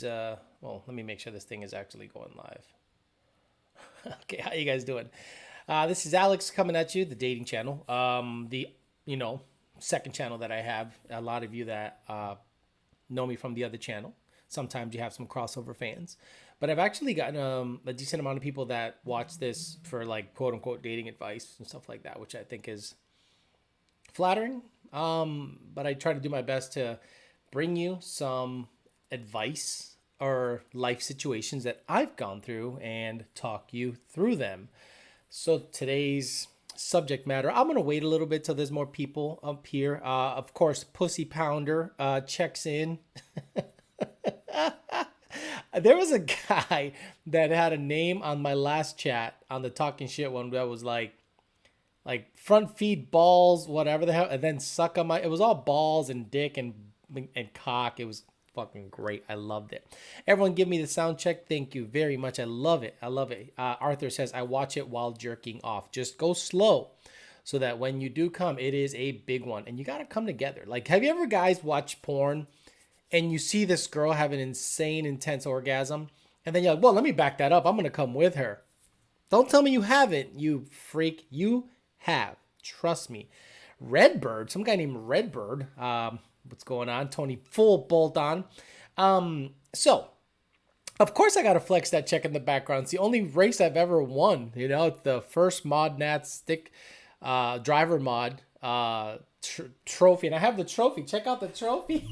Well, let me make sure this thing is actually going live. Okay, how you guys doing? This is Alex coming at you, the dating channel. The you know second channel that I have. A lot of you that know me from the other channel. Sometimes you have some crossover fans, but I've actually gotten a decent amount of people that watch this for like quote unquote dating advice and stuff like that, which I think is flattering. But I try to do my best to bring you some advice or life situations that I've gone through and talk you through them. So today's subject matter, I'm gonna wait a little bit till there's more people up here. Of course, Pussy Pounder checks in. There was a guy that had a name on my last chat on the talking shit one that was like front feed balls, whatever the hell, and then suck on my. It was all balls and dick and cock. It was fucking great. I loved it. Everyone, give me the sound check. Thank you very much. I love it. I love it. Arthur says I watch it while jerking off. Just go slow, so that when you do come, it is a big one, and you gotta come together. Like, have you ever guys watched porn, and you see this girl have an insane, intense orgasm, and then you're like, well, let me back that up. I'm gonna come with her. Don't tell me you haven't, you freak. You have. Trust me. Redbird, some guy named Redbird. What's going on? Tony full bolt on. So, of course, I got to flex that check in the background. It's the only race I've ever won. You know, it's the first mod Nat stick driver mod trophy. And I have the trophy. Check out the trophy.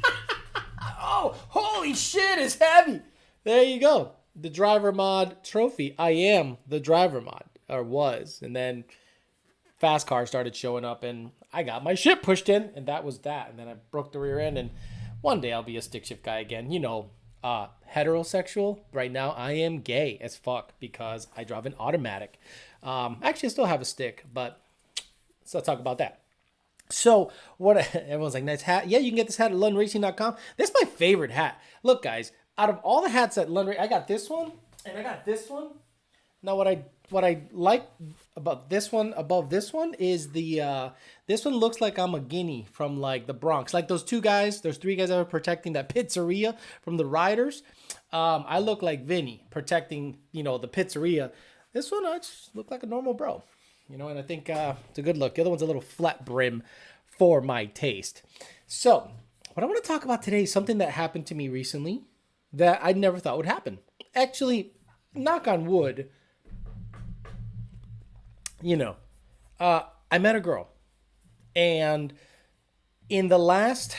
Oh, holy shit, it's heavy. There you go. The driver mod trophy. I am the driver mod, or was. And then fast car started showing up and I got my shit pushed in, and that was that. And then I broke the rear end, and one day I'll be a stick shift guy again. You know, heterosexual. Right now I am gay as fuck because I drive an automatic. Actually, I still have a stick, but let's talk about that. So what everyone's like, nice hat. Yeah, you can get this hat at LundRacing.com. This is my favorite hat. Look, guys, out of all the hats at Lund, I got this one and I got this one. Now what I like about this one above this one is the this one looks like I'm a guinea from like the Bronx. Like those two guys, those three guys that were protecting that pizzeria from the Riders. I look like Vinny protecting, the pizzeria. This one I just look like a normal bro. And I think it's a good look. The other one's a little flat brim for my taste. So, what I want to talk about today is something that happened to me recently that I never thought would happen. Actually, knock on wood, I met a girl, and in the last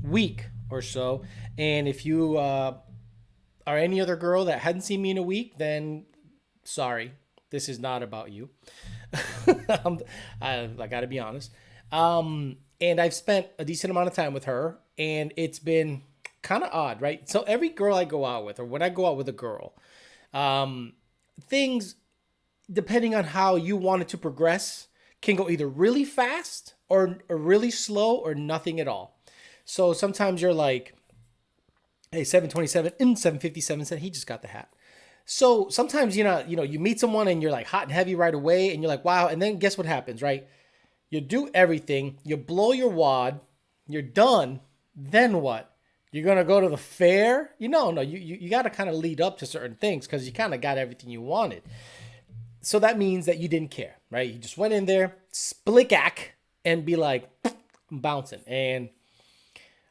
week or so, and if you are any other girl that hadn't seen me in a week, then sorry, this is not about you. I gotta be honest. And I've spent a decent amount of time with her, and it's been kind of odd, right? So every girl I go out with, or when I go out with a girl, things, depending on how you want it to progress, can go either really fast or really slow or nothing at all. So sometimes you're like, hey, 727 and 757 said he just got the hat. So sometimes, you meet someone and you're like hot and heavy right away and you're like, wow. And then guess what happens, right? You do everything, you blow your wad, you're done. Then what? You're going to go to the fair? No, you got to kind of lead up to certain things because you kind of got everything you wanted. So that means that you didn't care, right? You just went in there, splick-ack, and be like, I'm bouncing. And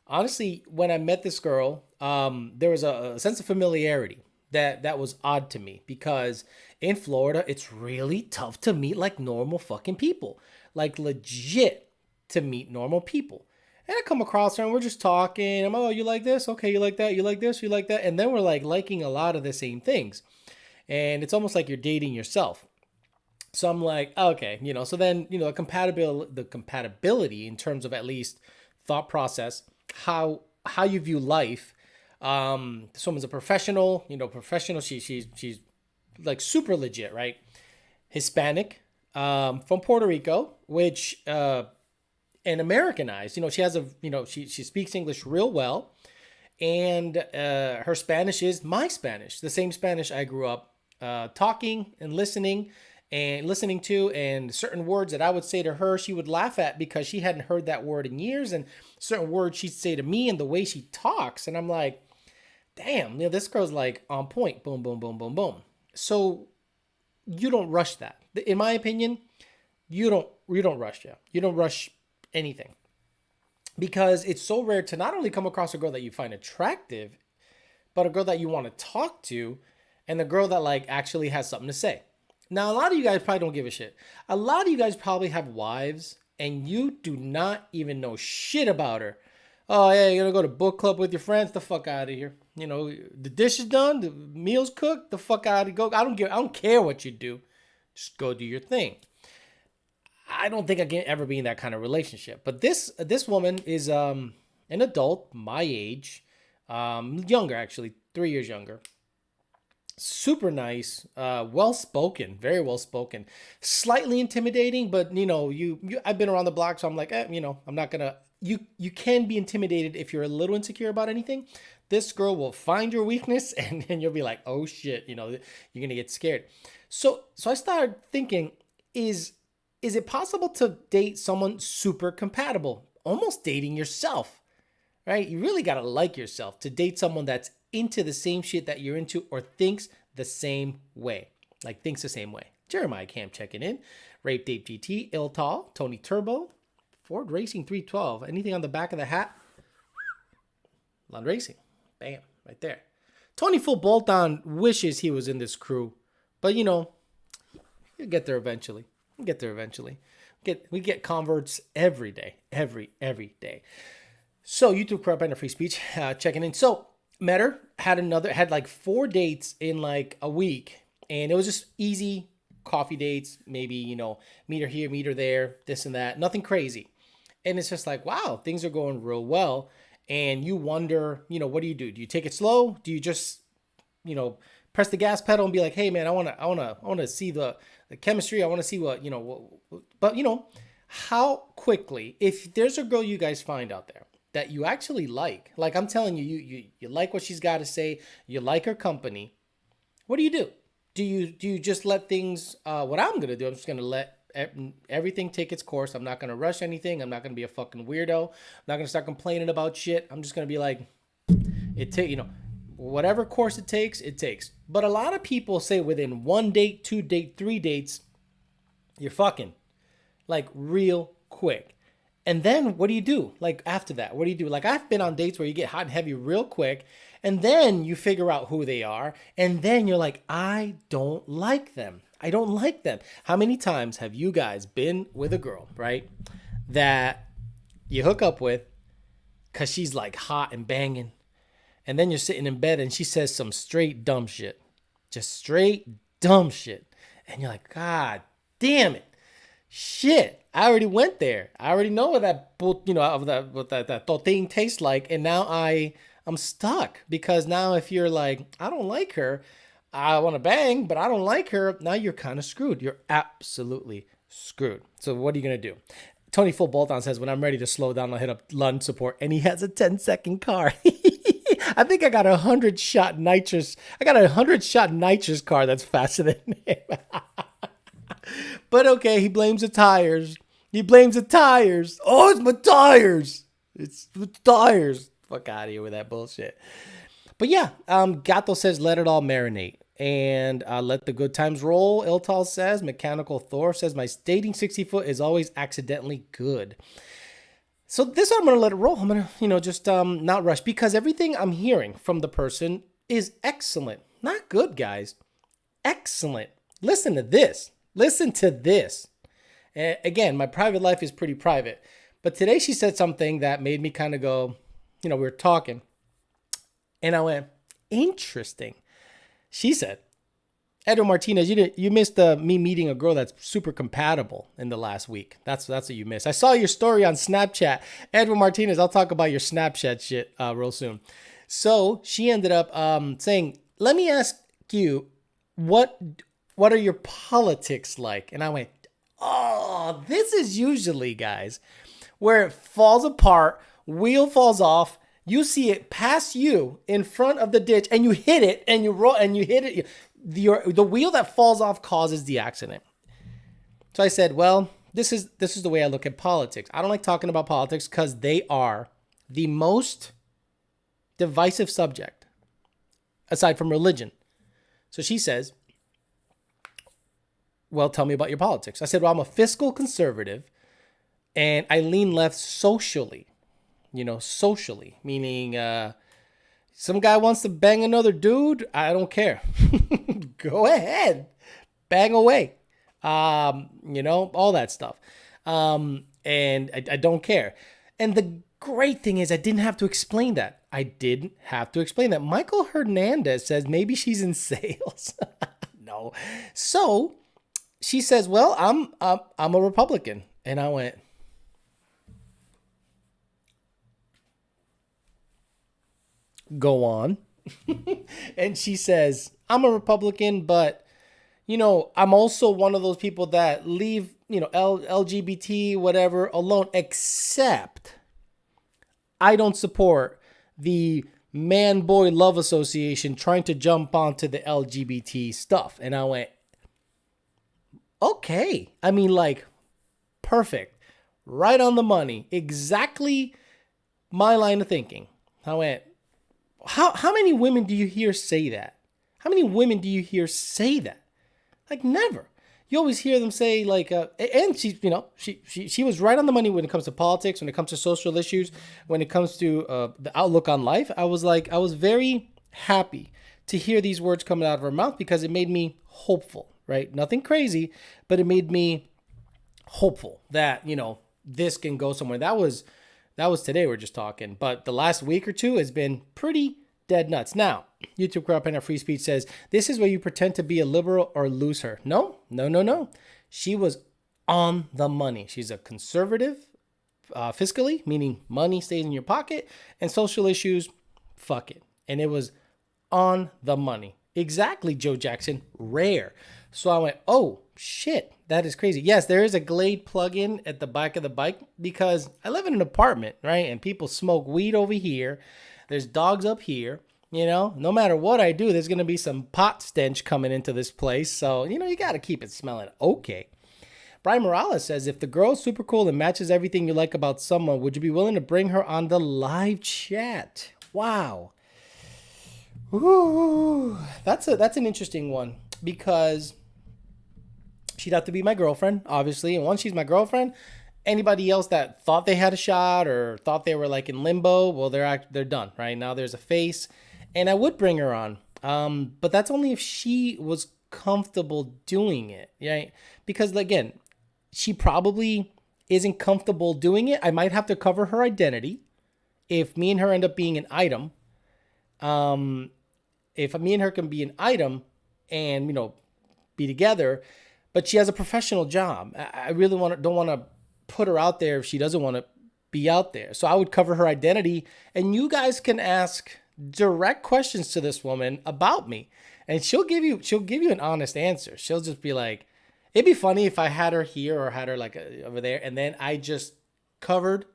honestly, when I met this girl, there was a sense of familiarity that was odd to me because in Florida, it's really tough to meet like normal fucking people, like legit to meet normal people. And I come across her and we're just talking. I'm, oh, you like this? Okay, you like that? You like this? You like that? And then we're like liking a lot of the same things. And it's almost like you're dating yourself. So I'm like, okay, so then, the compatibility in terms of at least thought process, how you view life. This woman's a professional, professional. She's like super legit, right? Hispanic, from Puerto Rico, which, and Americanized, she has she speaks English real well. And, her Spanish is my Spanish, the same Spanish I grew up, talking and listening to, and certain words that I would say to her, she would laugh at because she hadn't heard that word in years, and certain words she'd say to me and the way she talks. And I'm like, damn, this girl's like on point. Boom, boom, boom, boom, boom. So you don't rush that. In my opinion, you don't rush. Yeah, you don't rush anything, because it's so rare to not only come across a girl that you find attractive, but a girl that you want to talk to, and the girl that like actually has something to say. Now, a lot of you guys probably don't give a shit. A lot of you guys probably have wives and you do not even know shit about her. Oh, yeah, you're gonna go to book club with your friends? The fuck out of here. The dish is done, the meal's cooked, the fuck out of here. Go. I don't care what you do. Just go do your thing. I don't think I can ever be in that kind of relationship. But this woman is an adult, my age, younger actually, 3 years younger. Super nice, well spoken, very well spoken, slightly intimidating, but I've been around the block, so I'm like, I'm not gonna. You can be intimidated if you're a little insecure about anything. This girl will find your weakness, and you'll be like, oh shit, you're gonna get scared. So I started thinking, is it possible to date someone super compatible? Almost dating yourself, right? You really got to like yourself to date someone that's into the same shit that you're into or thinks the same way. Like thinks the same way. Jeremiah Cam checking in. Rape Date GT, Iltal, Tony Turbo, Ford Racing 312. Anything on the back of the hat? Lund Racing. Bam, right there. Tony Full Bolt On wishes he was in this crew, but you'll get there eventually. We'll get there eventually. We get converts every day, every day. So YouTube corrupt and free speech, checking in. So met her, had like 4 dates in like a week, and it was just easy coffee dates. Maybe meet her here, meet her there, this and that. Nothing crazy, and it's just like, wow, things are going real well. And you wonder, what do? Do you take it slow? Do you just press the gas pedal and be like, hey man, I wanna see the chemistry. I want to see what. But how quickly, if there's a girl you guys find out there that you actually like I'm telling you, you like what she's got to say, you like her company, what do? Do you just let things, what I'm going to do, I'm just going to let everything take its course. I'm not going to rush anything. I'm not going to be a fucking weirdo. I'm not going to start complaining about shit. I'm just going to be like, whatever course it takes, it takes. But a lot of people say within 1 date, 2 date, 3 dates, you're fucking like real quick. And then what do? Like after that, what do? Like I've been on dates where you get hot and heavy real quick, and then you figure out who they are, and then you're like, I don't like them. I don't like them. How many times have you guys been with a girl, right, that you hook up with because she's like hot and banging, and then you're sitting in bed and she says some straight dumb shit, just straight dumb shit, and you're like, God damn it. Shit, I already went there. I already know what that thing tastes like, and now I'm stuck, because now if you're like, I don't like her, I want to bang, but I don't like her, now you're kind of screwed. You're absolutely screwed. So what are you gonna do? Tony Full Bolt On says, when I'm ready to slow down, I'll hit up Lund support, and he has a 10-second car. I think I got 100-shot nitrous. I got 100-shot nitrous car that's faster than him. But okay, he blames the tires. Oh, it's my tires. It's the tires. Fuck out of here with that bullshit. But yeah, Gato says, let it all marinate. And let the good times roll. Iltal says, Mechanical Thor says, my dating 60 foot is always accidentally good. So this one, I'm going to let it roll. I'm going to, just not rush, because everything I'm hearing from the person is excellent. Not good, guys. Excellent. Listen to this. Again, my private life is pretty private. But today she said something that made me kind of go, we were talking. And I went, interesting. She said, Edward Martinez, you missed me meeting a girl that's super compatible in the last week. That's what you missed. I saw your story on Snapchat. Edward Martinez, I'll talk about your Snapchat shit real soon. So she ended up saying, let me ask you, what are your politics like? And I went, oh, this is usually, guys, where it falls apart, wheel falls off, you see it pass you in front of the ditch, and you hit it, and you roll, and you hit it. The wheel that falls off causes the accident. So I said, well, this is the way I look at politics. I don't like talking about politics because they are the most divisive subject aside from religion. So she says, well, tell me about your politics. I said, well, I'm a fiscal conservative and I lean left socially, socially, meaning some guy wants to bang another dude. I don't care. Go ahead. Bang away. All that stuff. And I don't care. And the great thing is I didn't have to explain that. Michael Hernandez says maybe she's in sales. No. So she says, well, I'm a Republican. And I went, go on. And she says, I'm a Republican, but, I'm also one of those people that leave, LGBT, whatever, alone, except I don't support the man-boy love association trying to jump onto the LGBT stuff. And I went, okay. I mean, like, perfect. Right on the money. Exactly my line of thinking. I went, how many women do you hear say that? Like, never. You always hear them say, like, and she was right on the money when it comes to politics, when it comes to social issues, when it comes to the outlook on life. I was very happy to hear these words coming out of her mouth because it made me hopeful, right? Nothing crazy, but it made me hopeful that, this can go somewhere. That was today we're just talking, but the last week or two has been pretty dead nuts. Now, YouTube Crowd Pen Free Speech says, this is where you pretend to be a liberal or lose her. No. She was on the money. She's a conservative fiscally, meaning money stays in your pocket, and social issues, fuck it. And it was on the money. Exactly, Joe Jackson. Rare. So I went, oh, shit, that is crazy. Yes, there is a Glade plug-in at the back of the bike because I live in an apartment, right? And people smoke weed over here. There's dogs up here. No matter what I do, there's going to be some pot stench coming into this place. So, you got to keep it smelling okay. Brian Morales says, if the girl's super cool and matches everything you like about someone, would you be willing to bring her on the live chat? Wow. Ooh, that's an interesting one because she'd have to be my girlfriend, obviously. And once she's my girlfriend, anybody else that thought they had a shot or thought they were like in limbo, well, they're done, right? Now there's a face. And I would bring her on, but that's only if she was comfortable doing it, right? Because, again, she probably isn't comfortable doing it. I might have to cover her identity if me and her end up being an item. If me and her can be an item and, be together, but she has a professional job. I really don't want to put her out there if she doesn't want to be out there. So I would cover her identity, and you guys can ask direct questions to this woman about me, and she'll give you an honest answer. She'll just be like, it'd be funny if I had her here or had her like over there, and then I just covered.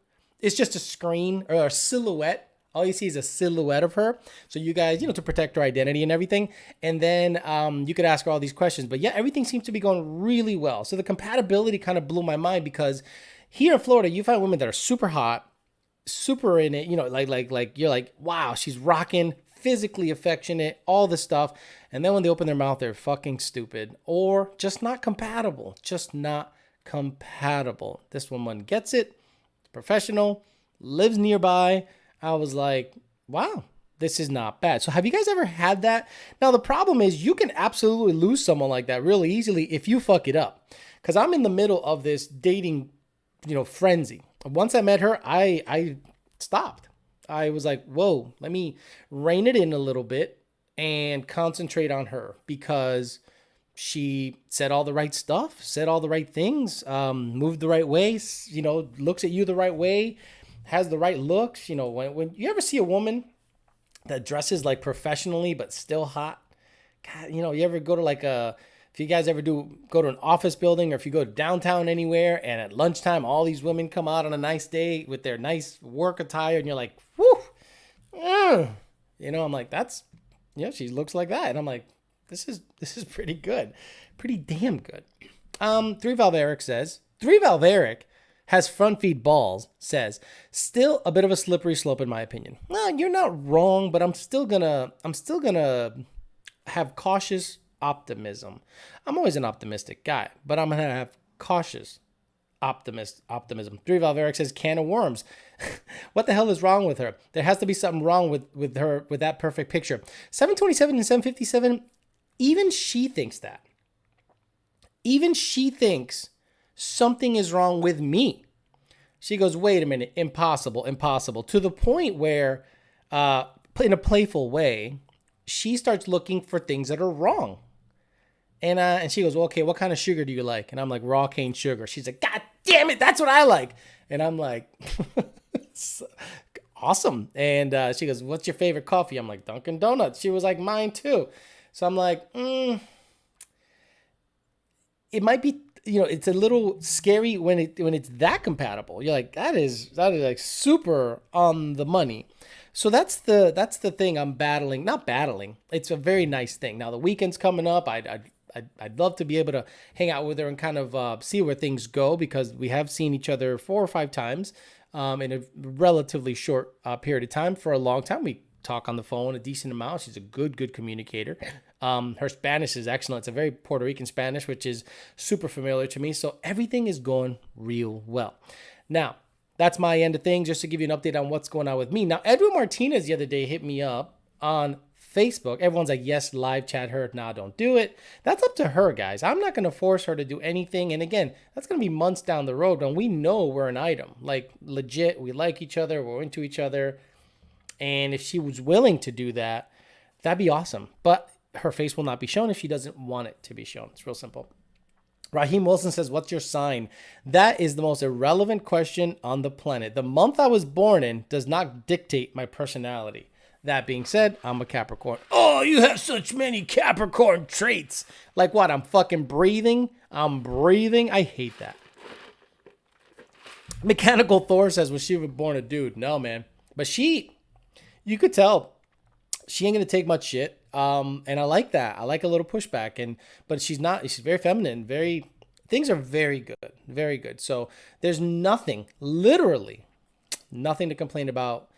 It's just a screen or a silhouette. All you see is a silhouette of her. So you guys, to protect her identity and everything. And then you could ask her all these questions. But yeah, everything seems to be going really well. So the compatibility kind of blew my mind because here in Florida, you find women that are super hot, super in it, like you're like, wow, she's rocking, physically affectionate, all this stuff. And then when they open their mouth, they're fucking stupid or just not compatible. This woman gets it, professional, lives nearby. I was like, wow, this is not bad. So have you guys ever had that? Now, the problem is you can absolutely lose someone like that really easily if you fuck it up. Because I'm in the middle of this dating, frenzy. Once I met her, I stopped. I was like, whoa, let me rein it in a little bit and concentrate on her because she said all the right stuff, said all the right things, moved the right way, looks at you the right way, has the right looks. When you ever see a woman that dresses like professionally but still hot, God, you ever go to if you guys ever go to an office building or if you go downtown anywhere and at lunchtime, all these women come out on a nice day with their nice work attire and you're like, whoo, I'm like, she looks like that. And I'm like, this is pretty good. Pretty damn good. 3 Valve Eric says, 3 Valve Eric has front feet balls, says, still a bit of a slippery slope in my opinion. No, you're not wrong, but I'm still gonna have cautious optimism. I'm always an optimistic guy, but I'm gonna have cautious optimism. 3 Valveric says can of worms. What the hell is wrong with her? There has to be something wrong with her, with that perfect picture. 727 and 757, even she thinks that. Even she thinks something is wrong with me. She goes, wait a minute, impossible, to the point where, in a playful way, she starts looking for things that are wrong. And she goes, well, okay, what kind of sugar do you like? And I'm like, raw cane sugar. She's like, God damn it, that's what I like. And I'm like, awesome. And she goes, what's your favorite coffee? I'm like, Dunkin' Donuts. She was like, mine too. So I'm like, it might be, it's a little scary when it's that compatible. You're like, that is like super on the money. So that's the thing I'm battling. Not battling. It's a very nice thing. Now the weekend's coming up. I'd love to be able to hang out with her and kind of see where things go, because we have seen each other 4 or 5 times in a relatively short period of time. For a long time, we talk on the phone a decent amount. She's a good communicator. Her Spanish is excellent. It's a very Puerto Rican Spanish, which is super familiar to me. So everything is going real well. Now, that's my end of things, just to give you an update on what's going on with me. Now, Edwin Martinez the other day hit me up on Facebook. Everyone's like, yes, live chat her. Nah, don't do it. That's up to her, guys. I'm not going to force her to do anything. And again, that's going to be months down the road when we know we're an item. Like, legit, we like each other. We're into each other. And if she was willing to do that, that'd be awesome. But her face will not be shown if she doesn't want it to be shown. It's real simple. Raheem Wilson says, what's your sign? That is the most irrelevant question on the planet. The month I was born in does not dictate my personality. That being said, I'm a Capricorn. Oh, you have such many Capricorn traits. Like what? I'm fucking breathing. I'm breathing. I hate that. Mechanical Thor says, was she born a dude? No, man. But you could tell she ain't going to take much shit. And I like that. I like a little pushback, but she's very feminine, things are very good, very good. So there's literally nothing to complain about.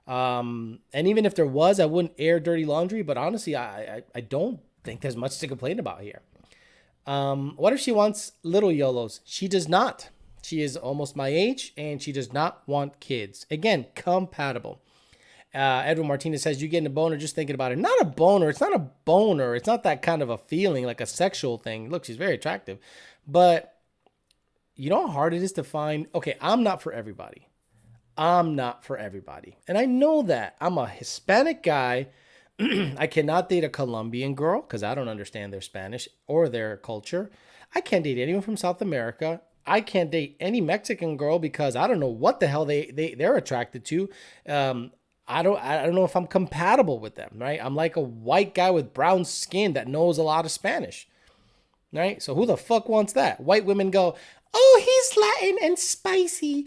And even if there was, I wouldn't air dirty laundry, but honestly, I don't think there's much to complain about here. What if she wants little YOLOs? She does not. She is almost my age and she does not want kids. Again, compatible. Edwin Martinez says, you getting a boner just thinking about it. Not a boner. It's not a boner. It's not that kind of a feeling, like a sexual thing. Look, she's very attractive. But you know how hard it is to find? Okay, I'm not for everybody. And I know that. I'm a Hispanic guy. I cannot date a Colombian girl because I don't understand their Spanish or their culture. I can't date anyone from South America. I can't date any Mexican girl because I don't know what the hell they're attracted to. I don't know if I'm compatible with them, right? I'm like a white guy with brown skin that knows a lot of Spanish, right? So who the fuck wants that? White women go, oh, he's Latin and spicy.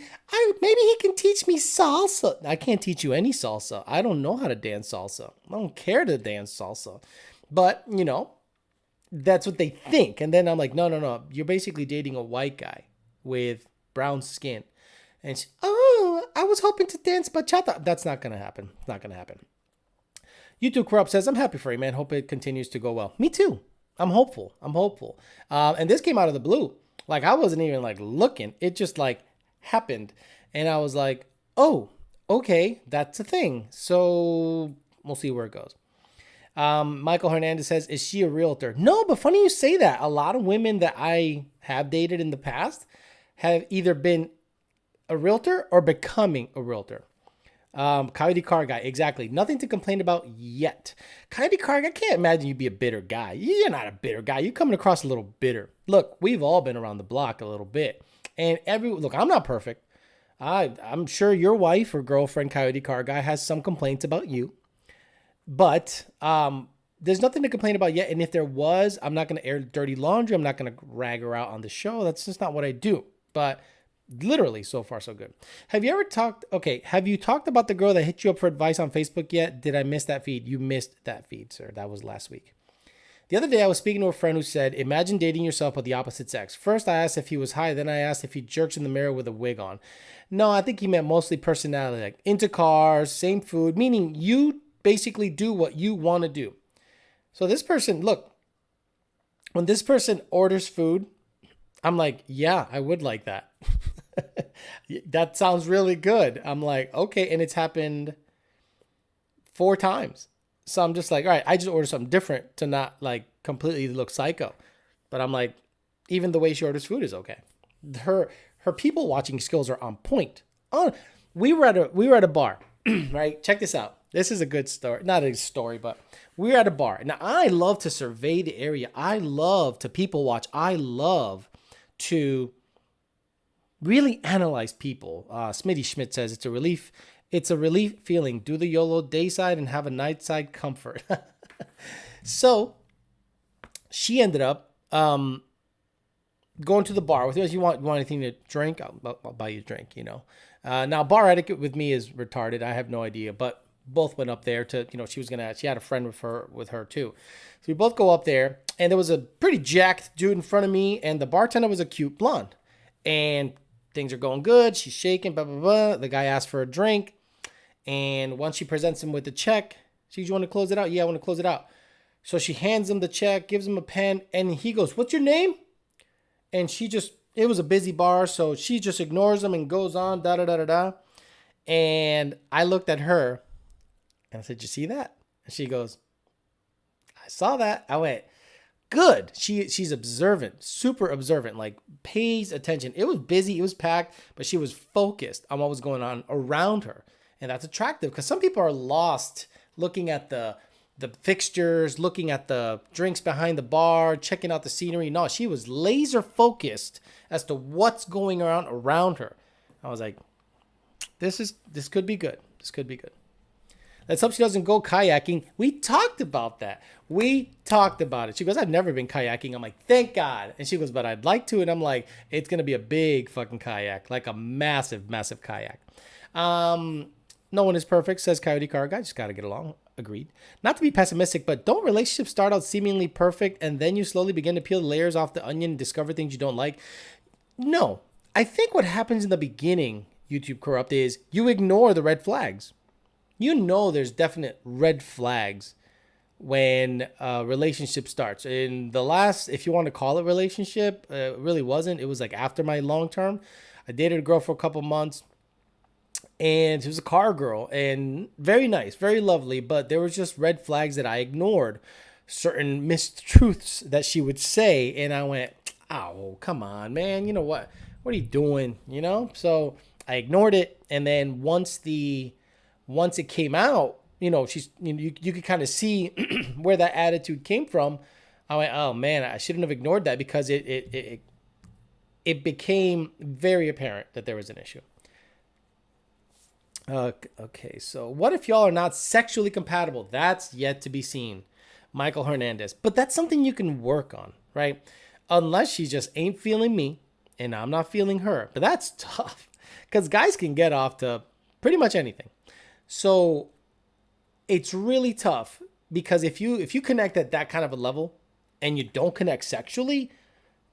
Maybe he can teach me salsa. I can't teach you any salsa. I don't know how to dance salsa. I don't care to dance salsa. But, that's what they think. And then I'm like, no. You're basically dating a white guy with brown skin. And I was hoping to dance bachata. That's not going to happen. It's not going to happen. YouTube Corrupt says, I'm happy for you, man. Hope it continues to go well. Me too. I'm hopeful. And this came out of the blue. Like, I wasn't even like looking. It just like happened. And I was like, oh, okay, that's a thing. So we'll see where it goes. Michael Hernandez says, is she a realtor? No, but funny you say that. A lot of women that I have dated in the past have either been a realtor or becoming a realtor. Coyote Car Guy, exactly. Nothing to complain about yet. Coyote Car Guy, I can't imagine you'd be a bitter guy. You're not a bitter guy. You're coming across a little bitter. Look, we've all been around the block a little bit. And look, I'm not perfect. I'm sure your wife or girlfriend, Coyote Car Guy, has some complaints about you. But there's nothing to complain about yet. And if there was, I'm not going to air dirty laundry. I'm not going to rag her out on the show. That's just not what I do. But literally, so far, so good. Have you talked about the girl that hit you up for advice on Facebook yet? Did I miss that feed? You missed that feed, sir. That was last week. The other day, I was speaking to a friend who said, imagine dating yourself with the opposite sex. First, I asked if he was high. Then I asked if he jerks in the mirror with a wig on. No, I think he meant mostly personality, like into cars, same food, meaning you basically do what you want to do. So this person, look, when this person orders food, I'm like, yeah, I would like that. That sounds really good. I'm like, okay. And it's happened 4 times. So I'm just like, all right, I just ordered something different to not like completely look psycho. But I'm like, even the way she orders food is okay. Her people watching skills are on point. Oh, we were at a bar, right? Check this out. This is a good story. Not a story, but we were at a bar. Now I love to survey the area. I love to people watch. I love to really analyze people. Smitty Schmidt says it's a relief. It's a relief feeling. Do the YOLO day side and have a night side comfort. So she ended up going to the bar with you. You want anything to drink? I'll buy you a drink, you know. Now bar etiquette with me is retarded. I have no idea, but both went up there to, you know, she had a friend with her too. So we both go up there, and there was a pretty jacked dude in front of me, and the bartender was a cute blonde. And things are going good. She's shaking, blah, blah, blah. The guy asked for a drink. And once she presents him with the check, she goes, you want to close it out? Yeah, I want to close it out. So she hands him the check, gives him a pen, and he goes, what's your name? And it was a busy bar, so she just ignores him and goes on, da da da da da. And I looked at her and I said, you see that? And she goes, I saw that. I went, good. She's observant, super observant, like pays attention. It was busy, it was packed, but she was focused on what was going on around her. And that's attractive because some people are lost looking at the fixtures, looking at the drinks behind the bar, checking out the scenery. No, she was laser focused as to what's going on around her. I was like, this could be good. This could be good. Let's hope she doesn't go kayaking. We talked about that. We talked about it. She goes, I've never been kayaking. I'm like, thank God. And she goes, but I'd like to. And I'm like, it's going to be a big fucking kayak, like a massive, massive kayak. No one is perfect, says Coyote Car Guy. Just got to get along. Agreed. Not to be pessimistic, but don't relationships start out seemingly perfect and then you slowly begin to peel the layers off the onion and discover things you don't like? No. I think what happens in the beginning, YouTube Corrupt, is you ignore the red flags. You know there's definite red flags when a relationship starts. In the last, if you want to call it relationship, it really wasn't. It was like after my long term. I dated a girl for a couple months. And she was a car girl and very nice, very lovely, but there was just red flags that I ignored, certain mistruths that she would say. And I went, oh, come on, man. You know what? What are you doing? You know? So I ignored it. And then once it came out, you know, you could kind of see where that attitude came from. I went, oh man, I shouldn't have ignored that because it became very apparent that there was an issue. Okay, so what if y'all are not sexually compatible? That's yet to be seen. Michael Hernandez. But that's something you can work on, right? Unless she just ain't feeling me and I'm not feeling her. But that's tough because guys can get off to pretty much anything. So it's really tough because if you connect at that kind of a level and you don't connect sexually,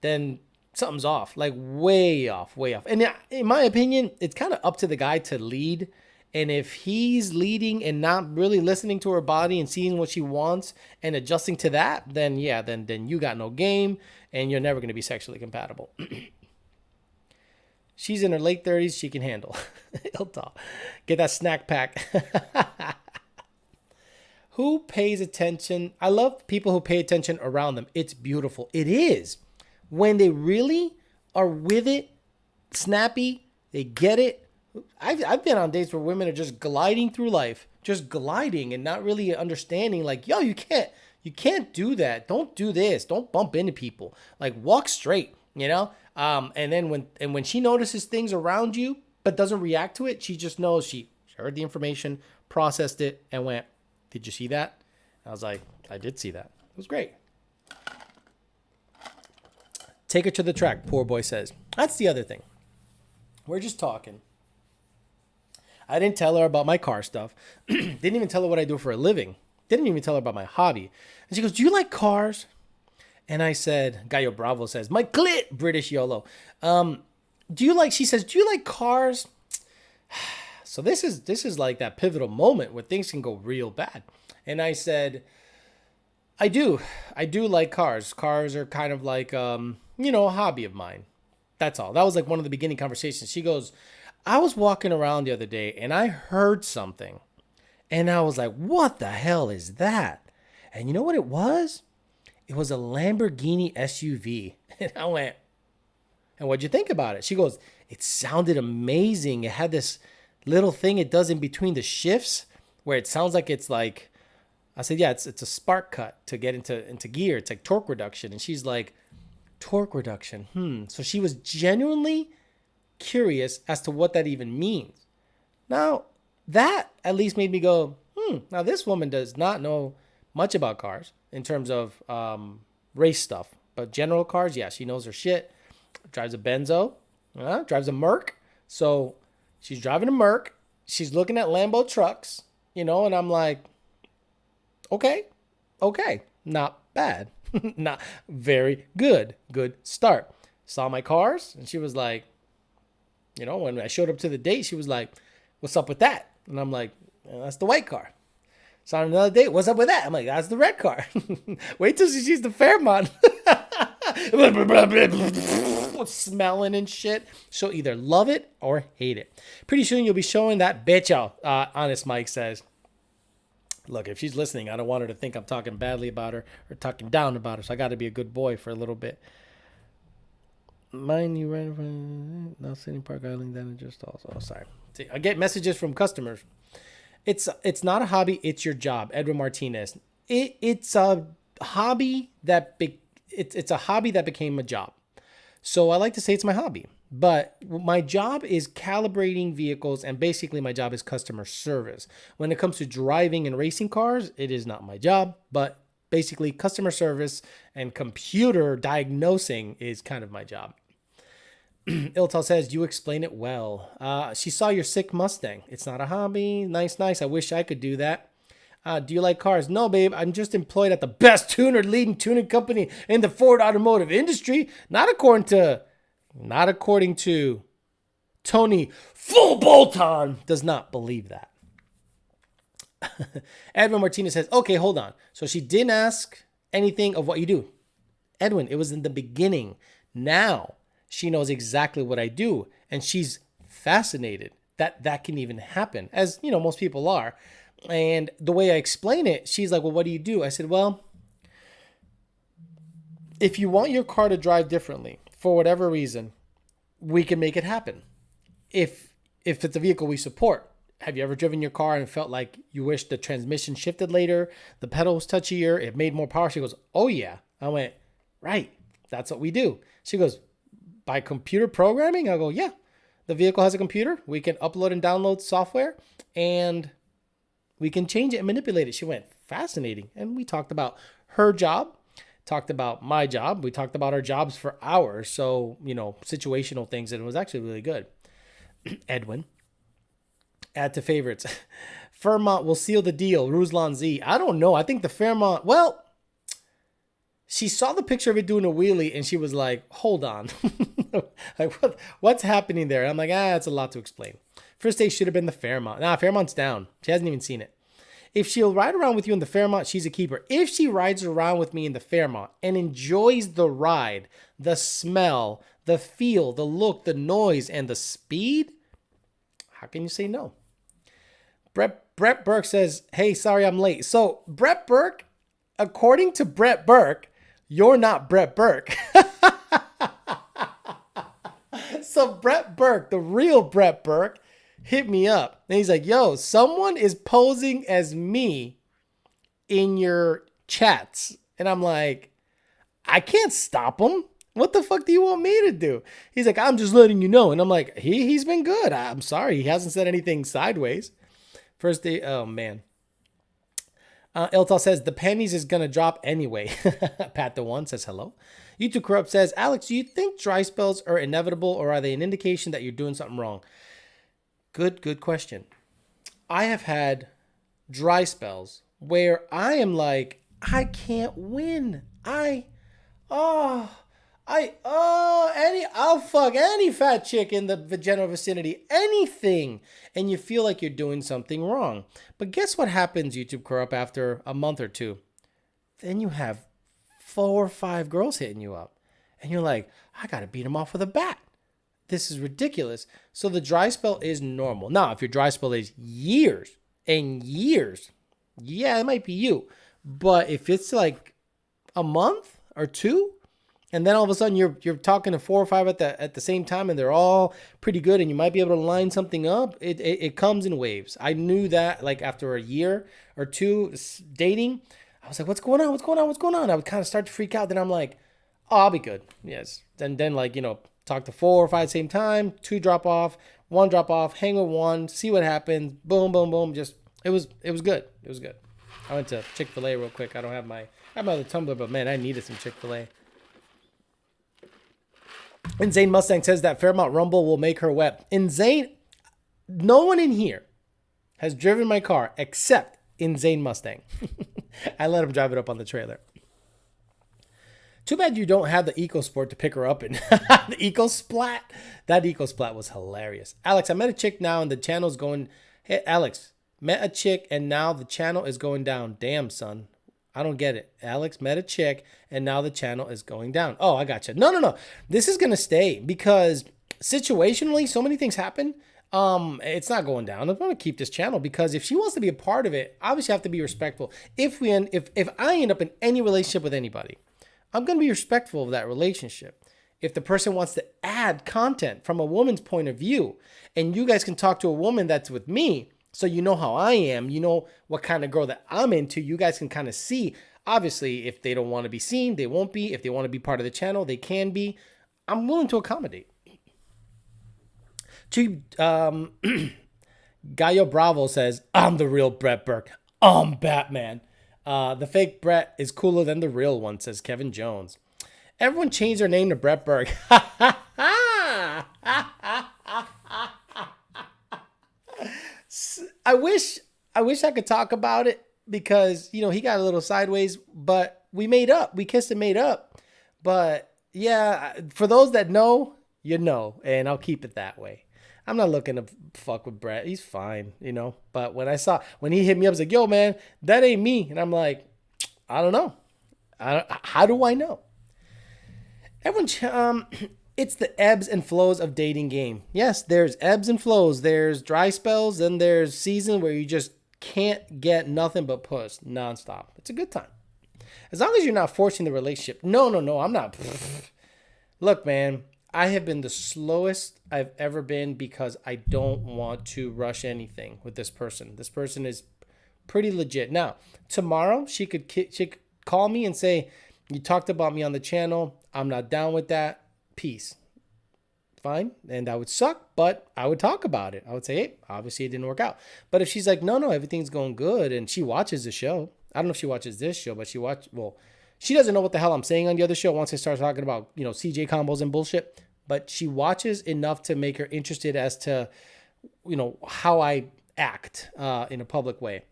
then something's off, like way off, way off. And in my opinion, it's kind of up to the guy to lead. And if he's leading and not really listening to her body and seeing what she wants and adjusting to that, then yeah, then you got no game and you're never going to be sexually compatible. She's in her late 30s. She can handle. Get that snack pack. Who pays attention? I love people who pay attention around them. It's beautiful. It is. When they really are with it, snappy, they get it. I've been on dates where women are just gliding through life, just gliding and not really understanding like, yo, you can't do that. Don't do this. Don't bump into people. Like walk straight, you know? And then when she notices things around you, but doesn't react to it, she just knows she heard the information, processed it and went, did you see that? I was like, I did see that. It was great. Take her to the track, poor boy says. That's the other thing. We're just talking. I didn't tell her about my car stuff. Didn't even tell her what I do for a living. Didn't even tell her about my hobby. And she goes, do you like cars? And I said, Gallo Bravo says, my clit, British YOLO. She says, do you like cars? So this is like that pivotal moment where things can go real bad. And I said, I do like cars. Cars are kind of like, a hobby of mine. That's all. That was like one of the beginning conversations. She goes, I was walking around the other day and I heard something. And I was like, what the hell is that? And you know what it was? It was a Lamborghini SUV. And I went, and what'd you think about it? She goes, it sounded amazing. It had this little thing it does in between the shifts where it sounds like it's like, I said, yeah, it's a spark cut to get into gear. It's like torque reduction. And she's like, torque reduction. So she was genuinely curious as to what that even means. Now, that at least made me go, now this woman does not know much about cars in terms of race stuff. But general cars, yeah, she knows her shit. Drives a Benzo, drives a Merc. So she's driving a Merc. She's looking at Lambo trucks, and I'm like, okay, not bad. Not very good. Good start. Saw my cars, and she was like, when I showed up to the date, she was like, what's up with that? And I'm like, that's the white car. Saw another date, what's up with that? I'm like, that's the red car. Wait till she sees the Fairmont. Smelling and shit. She'll either love it or hate it. Pretty soon you'll be showing that bitch out, Honest Mike says. Look, if she's listening, I don't want her to think I'm talking badly about her or talking down about her, so I got to be a good boy for a little bit. Mine, you ran from now sitting Park Island, then just also. Oh, sorry. See, I get messages from customers. It's not a hobby, it's your job. Edwin Martinez. It's a hobby that it's a hobby that became a job. So I like to say it's my hobby. But my job is calibrating vehicles, and basically my job is customer service. When it comes to driving and racing cars, it is not my job, but basically customer service and computer diagnosing is kind of my job. Iltal says, you explain it well. She saw your sick Mustang. It's not a hobby. Nice. I wish I could do that. Do you like cars? No, babe. I'm just employed at the best leading tuning company in the Ford automotive industry. Not according to Tony Full Bolton. Does not believe that. Edwin Martinez says, okay, hold on. So she didn't ask anything of what you do. Edwin, it was in the beginning. Now she knows exactly what I do, and she's fascinated that can even happen, as most people are. And the way I explain it, she's like, well, what do you do? I said, well, if you want your car to drive differently for whatever reason, we can make it happen. If it's a vehicle we support. Have you ever driven your car and felt like you wish the transmission shifted later, the pedal was touchier, it made more power? She goes, oh yeah. I went, right, that's what we do. She goes, by computer programming? I go, yeah, the vehicle has a computer. We can upload and download software, and we can change it and manipulate it. She went, fascinating. And we talked about her job, talked about my job. We talked about our jobs for hours. So, situational things. And it was actually really good. Edwin. Add to favorites. Fairmont will seal the deal. Ruslan Z. I don't know. I think the Fairmont, well, she saw the picture of it doing a wheelie and she was like, hold on. Like, what's happening there? I'm like, it's a lot to explain. First day should have been the Fairmont. Nah, Fairmont's down. She hasn't even seen it. If she'll ride around with you in the Fairmont, she's a keeper. If she rides around with me in the Fairmont and enjoys the ride, the smell, the feel, the look, the noise, and the speed, how can you say no? Brett Burke says, hey, sorry I'm late. So Brett Burke, according to Brett Burke, you're not Brett Burke. So Brett Burke, the real Brett Burke, hit me up. And he's like, yo, someone is posing as me in your chats. And I'm like, I can't stop him. What the fuck do you want me to do? He's like, I'm just letting you know. And I'm like, he's been good. I'm sorry. He hasn't said anything sideways. First day, oh man. Iltal says, the pennies is going to drop anyway. Pat the One says hello. YouTube Corrupt says, Alex, do you think dry spells are inevitable, or are they an indication that you're doing something wrong? Good question. I have had dry spells where I am like, I can't win. Oh, I'll fuck any fat chick in the general vicinity, anything. And you feel like you're doing something wrong. But guess what happens, YouTube Corrupt, after a month or two? Then you have 4 or 5 girls hitting you up. And you're like, I got to beat them off with a bat. This is ridiculous. So the dry spell is normal. Now, if your dry spell is years and years, yeah, it might be you. But if it's like a month or two, and then all of a sudden you're talking to 4 or 5 at the same time, and they're all pretty good, and you might be able to line something up. It comes in waves. I knew that like after a year or two dating, I was like, what's going on? What's going on? What's going on? I would kind of start to freak out. Then I'm like, oh, I'll be good. Yes. Then like, talk to 4 or 5 at the same time, 2 drop off, 1 drop off, hang with 1, see what happens. Boom, boom, boom. Just it was good. It was good. I went to Chick-fil-A real quick. I have my other Tumblr, but man, I needed some Chick-fil-A. Insane Mustang says that Fairmount Rumble will make her wet. Insane, no one in here has driven my car except Insane Mustang. I let him drive it up on the trailer. Too bad you don't have the EcoSport to pick her up in. The EcoSplat. That EcoSplat was hilarious. Alex, I met a chick now and the channel's going... Hey, Alex, met a chick and now the channel is going down. Damn, son. I don't get it. Alex met a chick and now the channel is going down. Oh, I gotcha. No. This is going to stay because situationally, so many things happen. It's not going down. I'm going to keep this channel because if she wants to be a part of it, obviously I have to be respectful. If I end up in any relationship with anybody, I'm going to be respectful of that relationship. If the person wants to add content from a woman's point of view and you guys can talk to a woman that's with me, so you know how I am, you know what kind of girl that I'm into, you guys can kind of see. Obviously, if they don't want to be seen, they won't be. If they want to be part of the channel, they can be. I'm willing to accommodate. Gallo Bravo says, I'm the real Brett Burke. I'm Batman. The fake Brett is cooler than the real one, says Kevin Jones. Everyone changed their name to Brett Burke. I wish I could talk about it because, he got a little sideways, but we made up. We kissed and made up. But yeah, for those that know, and I'll keep it that way. I'm not looking to fuck with Brett. He's fine, But when he hit me up, I was like, yo, man, that ain't me. And I'm like, I don't know. How do I know? Everyone, it's the ebbs and flows of dating game. Yes, there's ebbs and flows. There's dry spells, and there's season where you just can't get nothing but puss nonstop. It's a good time. As long as you're not forcing the relationship. No, I'm not. Look, man, I have been the slowest I've ever been because I don't want to rush anything with this person. This person is pretty legit. Now, tomorrow she could call me and say, you talked about me on the channel. I'm not down with that. Peace. Fine. And that would suck, but I would talk about it. I would say, hey, obviously it didn't work out. But if she's like, no, everything's going good, and she watches the show. I don't know if she watches this show, but she doesn't know what the hell I'm saying on the other show once I start talking about, CJ combos and bullshit. But she watches enough to make her interested as to, how I act in a public way.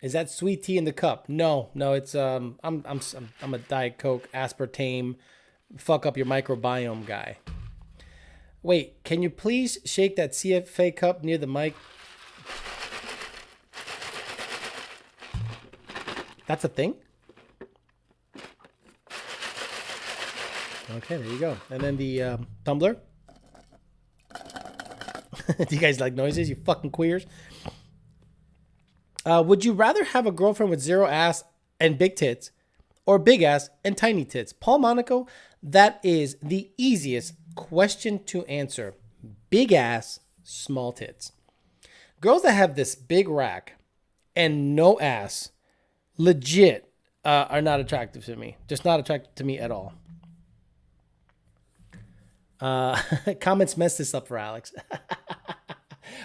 Is that sweet tea in the cup? No, it's I'm a Diet Coke, aspartame, fuck up your microbiome guy. Wait, can you please shake that CFA cup near the mic? That's a thing? Okay, there you go. And then the tumbler. Do you guys like noises, you fucking queers? Would you rather have a girlfriend with 0 ass and big tits or big ass and tiny tits? Paul Monaco, that is the easiest question to answer. Big ass, small tits. Girls that have this big rack and no ass, legit, are not attractive to me. Just not attractive to me at all. Comments mess this up for Alex.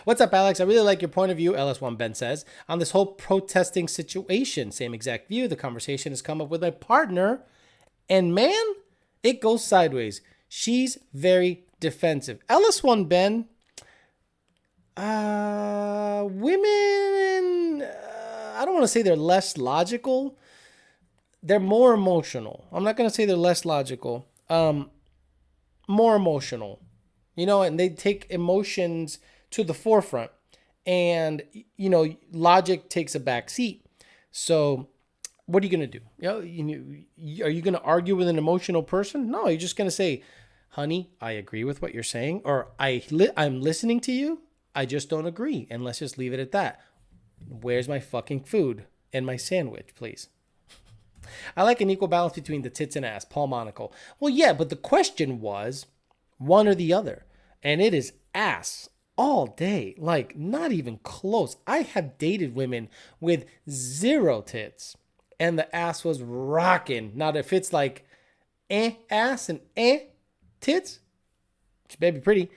What's up, Alex? I really like your point of view, LS1 Ben says, on this whole protesting situation. Same exact view. The conversation has come up with my partner, and man, it goes sideways. She's very defensive. LS1 Ben, Women, I don't want to say they're less logical. They're more emotional. I'm not going to say they're less logical. More emotional, and they take emotions to the forefront, and logic takes a back seat. So what are you going to do? Are you going to argue with an emotional person? No, you're just going to say, honey, I agree with what you're saying, or I'm listening to you. I just don't agree, and let's just leave it at that. Where's my fucking food and my sandwich, please? I like an equal balance between the tits and ass, Paul Monaco. Well, yeah, but the question was one or the other. And it is ass all day. Like, not even close. I have dated women with 0 tits, and the ass was rocking. Now, if it's like ass and tits, she better be pretty,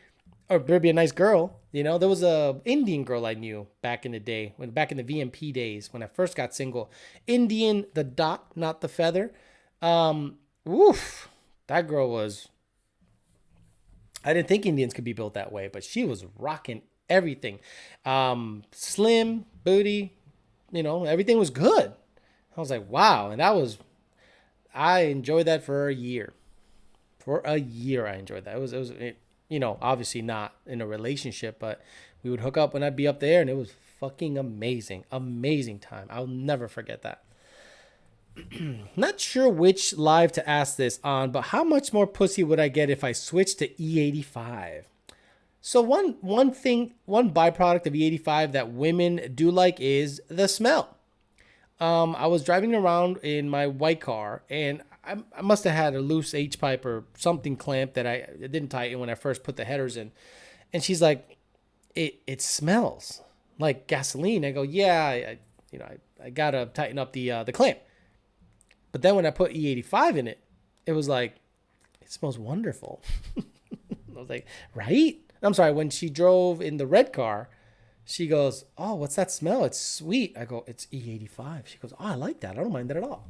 or better be a nice girl. There was a Indian girl I knew back in the day, back in the VMP days when I first got single. Indian, the dot, not the feather. That girl was. I didn't think Indians could be built that way, but she was rocking everything. Slim, booty, everything was good. I was like, wow, and I enjoyed that for a year. For a year, I enjoyed that. It was obviously not in a relationship, but we would hook up when I'd be up there, and it was fucking amazing. Amazing time. I'll never forget that. Not sure which live to ask this on, but how much more pussy would I get if I switched to E85? So one byproduct of E85 that women do like is the smell. I was driving around in my white car, and I must have had a loose H-pipe or something clamped that I didn't tighten when I first put the headers in. And she's like, it smells like gasoline. I go, yeah, I gotta tighten up the clamp. But then when I put E85 in it, it was like, it smells wonderful. I was like, right? I'm sorry, when she drove in the red car, she goes, oh, what's that smell? It's sweet. I go, it's E85. She goes, oh, I like that. I don't mind that at all.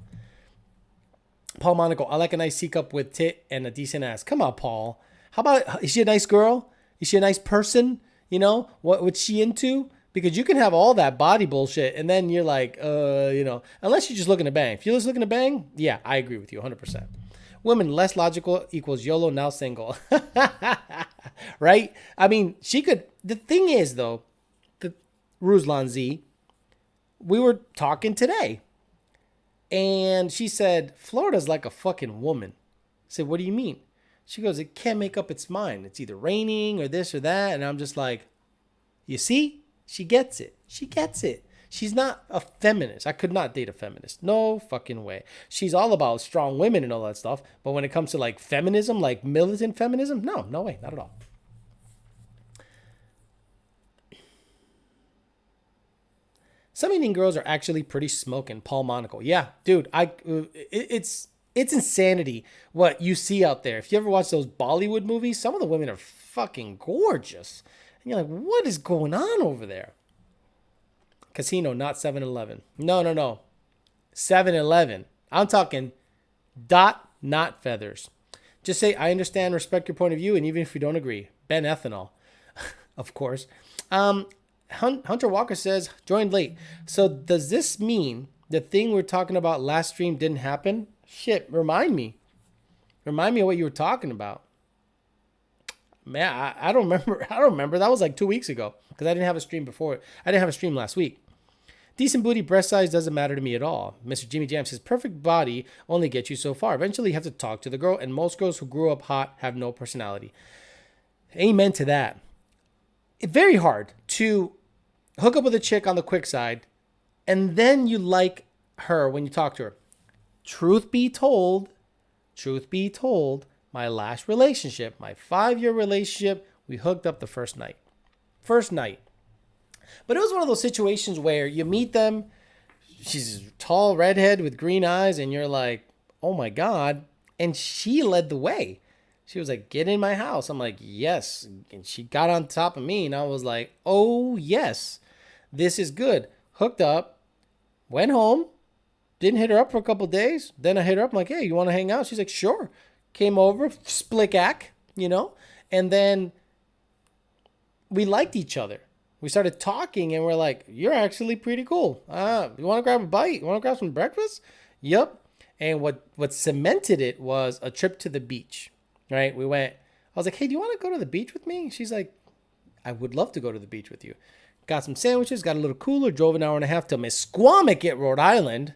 Paul Monaco, I like a nice C cup with tit and a decent ass. Come on, Paul. How about, is she a nice girl? Is she a nice person? What's she into? Because you can have all that body bullshit, and then you're like, unless you're just looking to bang. If you're just looking to bang, yeah, I agree with you 100%. Women less logical equals YOLO, now single. Right? I mean, she could. The thing is, though, the Ruslan Z, we were talking today, and she said, Florida's like a fucking woman. I said, what do you mean? She goes, it can't make up its mind. It's either raining or this or that. And I'm just like, you see? She gets it. She gets it. She's not a feminist. I could not date a feminist. No fucking way. She's all about strong women and all that stuff. But when it comes to like feminism, like militant feminism, no way. Not at all. Some Indian girls are actually pretty smoking. Paul Monaco. Yeah, dude. It's insanity what you see out there. If you ever watch those Bollywood movies, some of the women are fucking gorgeous. And you're like, what is going on over there? Casino, not 7-Eleven. No. 7-Eleven. I'm talking dot, not feathers. Just say, I understand, respect your point of view, and even if you don't agree. Ben Ethanol, of course. Hunter Walker says, joined late. So does this mean the thing we're talking about last stream didn't happen? Shit, remind me. Remind me of what you were talking about. Man, I don't remember. I don't remember. That was like 2 weeks ago because I didn't have a stream before. I didn't have a stream last week. Decent booty, breast size doesn't matter to me at all. Mr. Jimmy Jam says, perfect body only gets you so far. Eventually you have to talk to the girl, and most girls who grew up hot have no personality. Amen to that. It's very hard to hook up with a chick on the quick side, and then you like her when you talk to her. Truth be told, my last relationship, my 5-year relationship, we hooked up the first night. But it was one of those situations where you meet them, she's a tall redhead with green eyes, and you're like, oh my God. And she led the way. She was like, get in my house. I'm like, yes. And she got on top of me, and I was like, oh yes, this is good. Hooked up, went home, didn't hit her up for a couple of days. Then I hit her up, I'm like, hey, you want to hang out? She's like, sure. Came over, split ack, and then we liked each other. We started talking and we're like, you're actually pretty cool. You want to grab a bite? You want to grab some breakfast? Yep. And what cemented it was a trip to the beach, right? I was like, hey, do you want to go to the beach with me? She's like, I would love to go to the beach with you. Got some sandwiches, got a little cooler, drove an hour and a half to Mesquamaket, Rhode Island,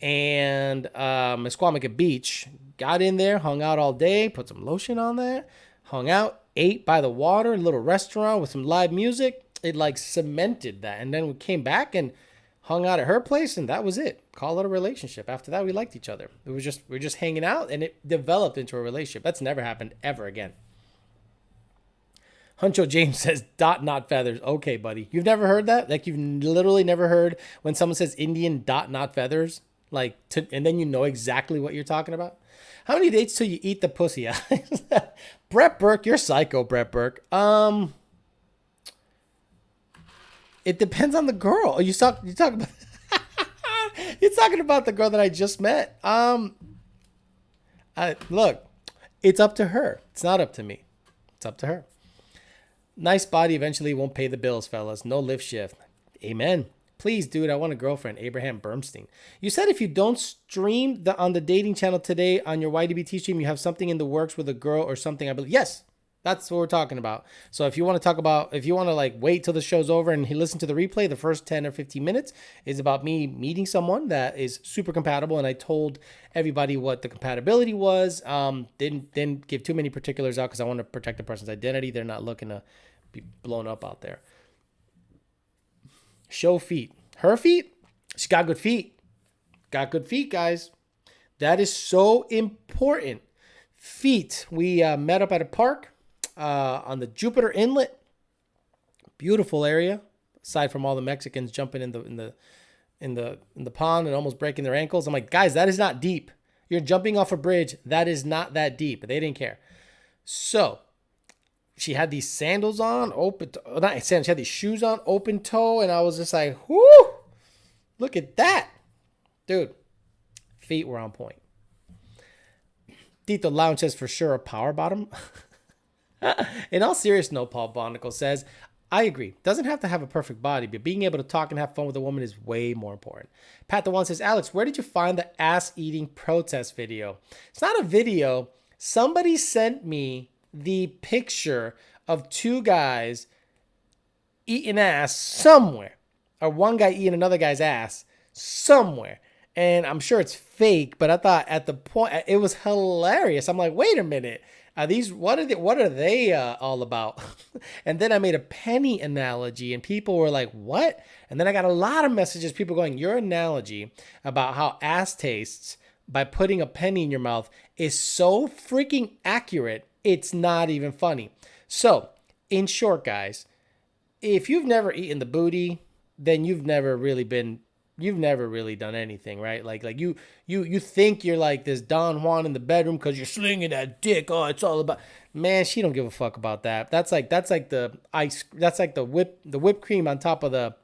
and Mesquamaket Beach. Got in there, hung out all day, put some lotion on there, hung out, ate by the water, a little restaurant with some live music. It like cemented that. And then we came back and hung out at her place, and that was it. Call it a relationship. After that, we liked each other. We were just hanging out, and it developed into a relationship. That's never happened ever again. Huncho James says, dot not feathers. Okay, buddy. You've never heard that? Like, you've literally never heard when someone says Indian dot not feathers? And then you know exactly what you're talking about? How many dates till you eat the pussy? Brett Burke, you're psycho, Brett Burke. It depends on the girl. You talk about you're talking about the girl that I just met. Look, it's up to her. It's not up to me. It's up to her. Nice body eventually won't pay the bills, fellas. No lift shift. Amen. Please, dude, I want a girlfriend. Abraham Bernstein. You said if you don't stream on the dating channel today on your YDBT stream, you have something in the works with a girl or something, I believe. Yes, that's what we're talking about. So if you want to like wait till the show's over and listen to the replay, the first 10 or 15 minutes is about me meeting someone that is super compatible. And I told everybody what the compatibility was. Didn't give too many particulars out because I want to protect the person's identity. They're not looking to be blown up out there. Show feet. Her feet? She's got good feet. Got good feet, guys. That is so important. Feet. We met up at a park on the Jupiter Inlet. Beautiful area. Aside from all the Mexicans jumping in the pond and almost breaking their ankles. I'm like, guys, that is not deep. You're jumping off a bridge. That is not that deep. They didn't care. So she had these sandals on, not sandals, she had these shoes on, open toe, and I was just like, whoo, look at that. Dude, feet were on point. Tito Lounge says for sure a power bottom. In all seriousness, no, Paul Bonicle says, I agree. Doesn't have to have a perfect body, but being able to talk and have fun with a woman is way more important. Pat the One says, Alex, where did you find the ass-eating protest video? It's not a video. Somebody sent me the picture of two guys eating ass somewhere, or one guy eating another guy's ass somewhere. And I'm sure it's fake, but I thought at the point it was hilarious. I'm like, wait a minute. What are they all about? And then I made a penny analogy and people were like, what? And then I got a lot of messages, people going, your analogy about how ass tastes by putting a penny in your mouth is so freaking accurate. It's not even funny. So, in short, guys, if you've never eaten the booty, then you've never really done anything, right? Like you think you're like this Don Juan in the bedroom because you're slinging that dick. Oh, it's all about, man. She don't give a fuck about that. That's like the ice. That's like the whipped cream on top of the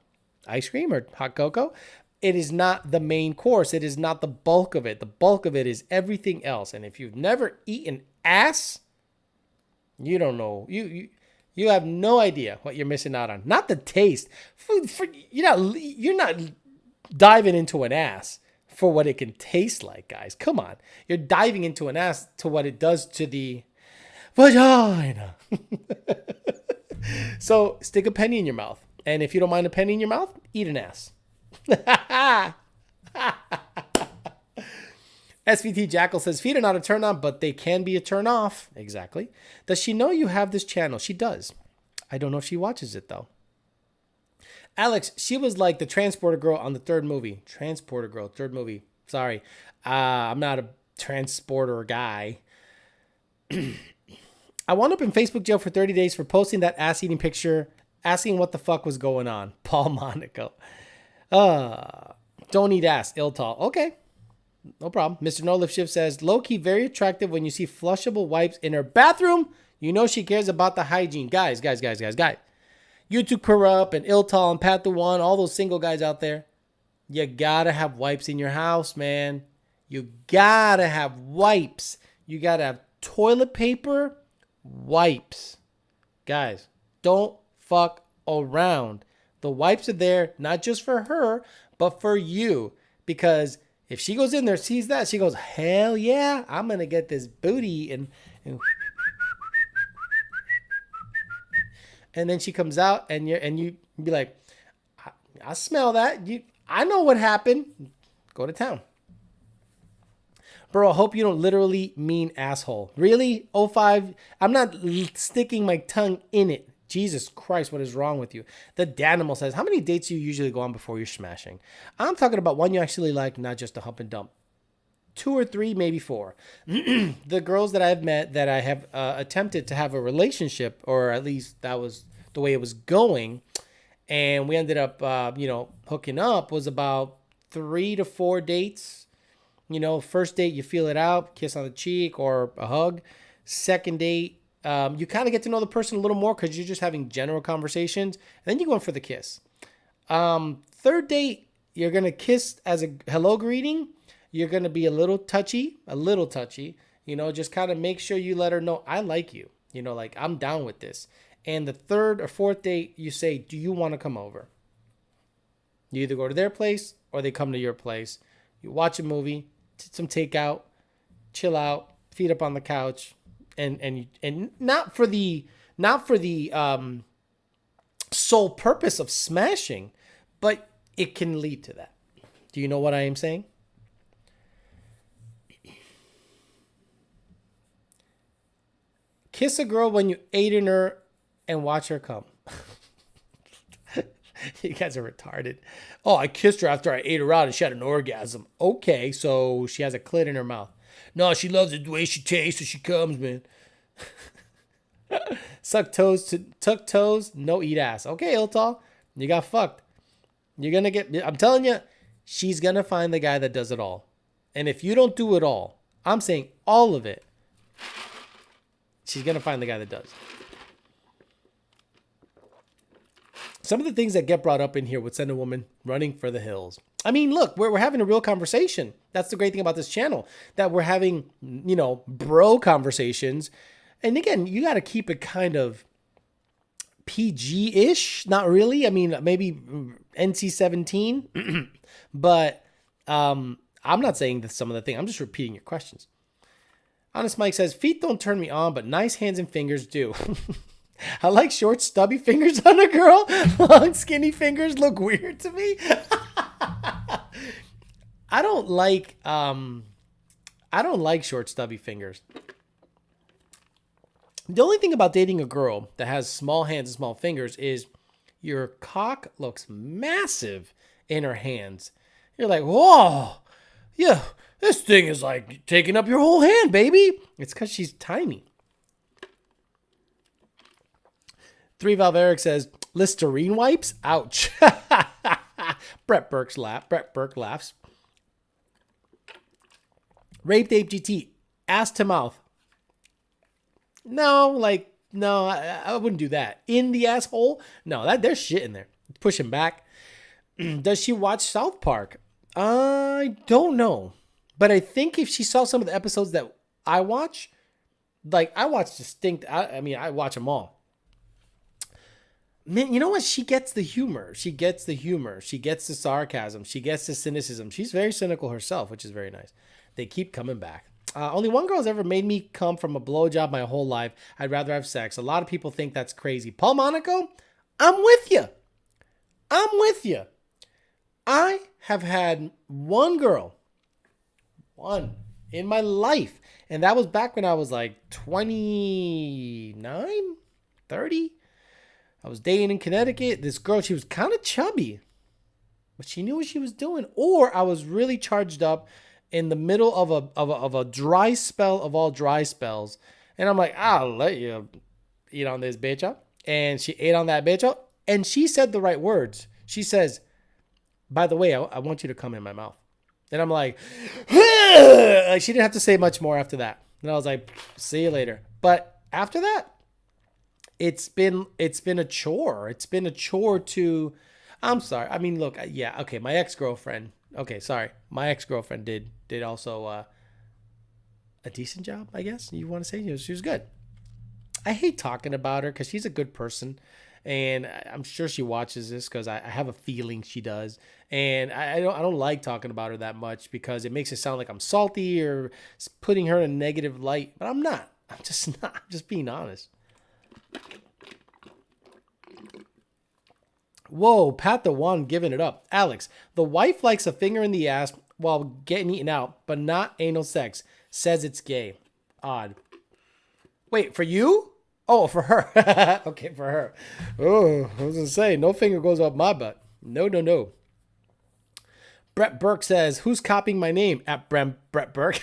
ice cream or hot cocoa. It is not the main course. It is not the bulk of it. The bulk of it is everything else. And if you've never eaten ass, you don't know. You have no idea what you're missing out on. Not the taste. You're not diving into an ass for what it can taste like, guys. Come on. You're diving into an ass to what it does to the vagina. So stick a penny in your mouth. And if you don't mind a penny in your mouth, eat an ass. SVT Jackal says, feet are not a turn on, but they can be a turn off. Exactly. Does she know you have this channel? She does. I don't know if she watches it, though. Alex, she was like the transporter girl on the third movie. Transporter girl, third movie. Sorry. I'm not a transporter guy. I wound up in Facebook jail for 30 days for posting that ass-eating picture, asking what the fuck was going on. Paul Monaco. Don't eat ass, Iltal. Okay. No problem. Mr. No Lift Shift says, low-key very attractive when you see flushable wipes in her bathroom. You know she cares about the hygiene. Guys. YouTube Corrupt and Iltal and Pat the One, all those single guys out there. You gotta have wipes in your house, man. You gotta have wipes. You gotta have toilet paper, wipes. Guys, don't fuck around. The wipes are there not just for her, but for you. Because if she goes in there, sees that, she goes, hell yeah, I'm gonna get this booty, and then she comes out, and you be like, I smell that. I know what happened. Go to town. Bro, I hope you don't literally mean asshole. Really? '05? I'm not sticking my tongue in it. Jesus Christ, what is wrong with you? The Danimal says, how many dates do you usually go on before you're smashing? I'm talking about one you actually like, not just a hump and dump. 2 or 3, maybe 4. The girls that I've met that I have attempted to have a relationship, or at least that was the way it was going, and we ended up, hooking up, was about 3 to 4 dates. First date, you feel it out, kiss on the cheek or a hug. Second date, you kind of get to know the person a little more because you're just having general conversations. And then you go in for the kiss. Third date, you're going to kiss as a hello greeting. You're going to be a little touchy. Just kind of make sure you let her know, I like you. Like, I'm down with this. And the third or fourth date, you say, do you want to come over? You either go to their place or they come to your place. You watch a movie, some takeout, chill out, feet up on the couch, and not for the sole purpose of smashing, but it can lead to that. Do you know what I am saying? Kiss a girl when you ate in her and watch her come. You guys are retarded. Oh, I kissed her after I ate her out and she had an orgasm. Okay, so she has a clit in her mouth. No, she loves it the way she tastes when she comes, man. Tuck toes, no eat ass. Okay, Iltal, you got fucked. You're gonna I'm telling you, she's gonna find the guy that does it all. And if you don't do it all, I'm saying all of it, she's gonna find the guy that does. Some of the things that get brought up in here would send a woman running for the hills. I mean, look, we're having a real conversation. That's the great thing about this channel, that we're having, bro conversations. And again, you got to keep it kind of PG-ish. Not really. I mean, maybe NC-17. But I'm not saying that some of the thing. I'm just repeating your questions. Honest Mike says, feet don't turn me on, but nice hands and fingers do. I like short, stubby fingers on a girl. Long, skinny fingers look weird to me. I don't like short, stubby fingers. The only thing about dating a girl that has small hands and small fingers is your cock looks massive in her hands. You're like, whoa, yeah, this thing is like taking up your whole hand, baby. It's because she's tiny. 3 Valve Eric says, Listerine wipes? Ouch. Brett Burke laughs. Raped Ape GT, ass to mouth. No, I wouldn't do that. In the asshole? No, there's shit in there. Push him back. Does she watch South Park? I don't know. But I think if she saw some of the episodes that I watch, like I watch Distinct, I watch them all. Man, you know what? She gets the humor. She gets the sarcasm. She gets the cynicism. She's very cynical herself, which is very nice. They keep coming back. Only one girl has ever made me come from a blowjob my whole life. I'd rather have sex. A lot of people think that's crazy. Paul Monaco, I'm with you. I have had one girl, in my life. And that was back when I was like 29, 30. I was dating in Connecticut. This girl, she was kind of chubby, but she knew what she was doing. Or I was really charged up in the middle of a dry spell of all dry spells. And I'm like, I'll let you eat on this bitch up. And she ate on that bitch up. And she said the right words. She says, by the way, I want you to come in my mouth. And I'm like, she didn't have to say much more after that. And I was like, see you later. But after that, it's been a chore. It's been a chore to, I'm sorry. I mean, look, yeah, okay. My ex-girlfriend did also a decent job, I guess you want to say. She was good. I hate talking about her because she's a good person. and I'm sure she watches this because I have a feeling she does. And I don't like talking about her that much because it makes it sound like I'm salty or putting her in a negative light, but I'm not. I'm just not. I'm just being honest. Whoa, Pat the One giving it up. Alex, the wife likes a finger in the ass while getting eaten out, but not anal sex. Says it's gay. Odd. Wait, for you? Oh, for her. Okay, for her. Oh, I was going to say, no finger goes up my butt. No, no, no. Brett Burke says, who's copying my name? At Brett Burke.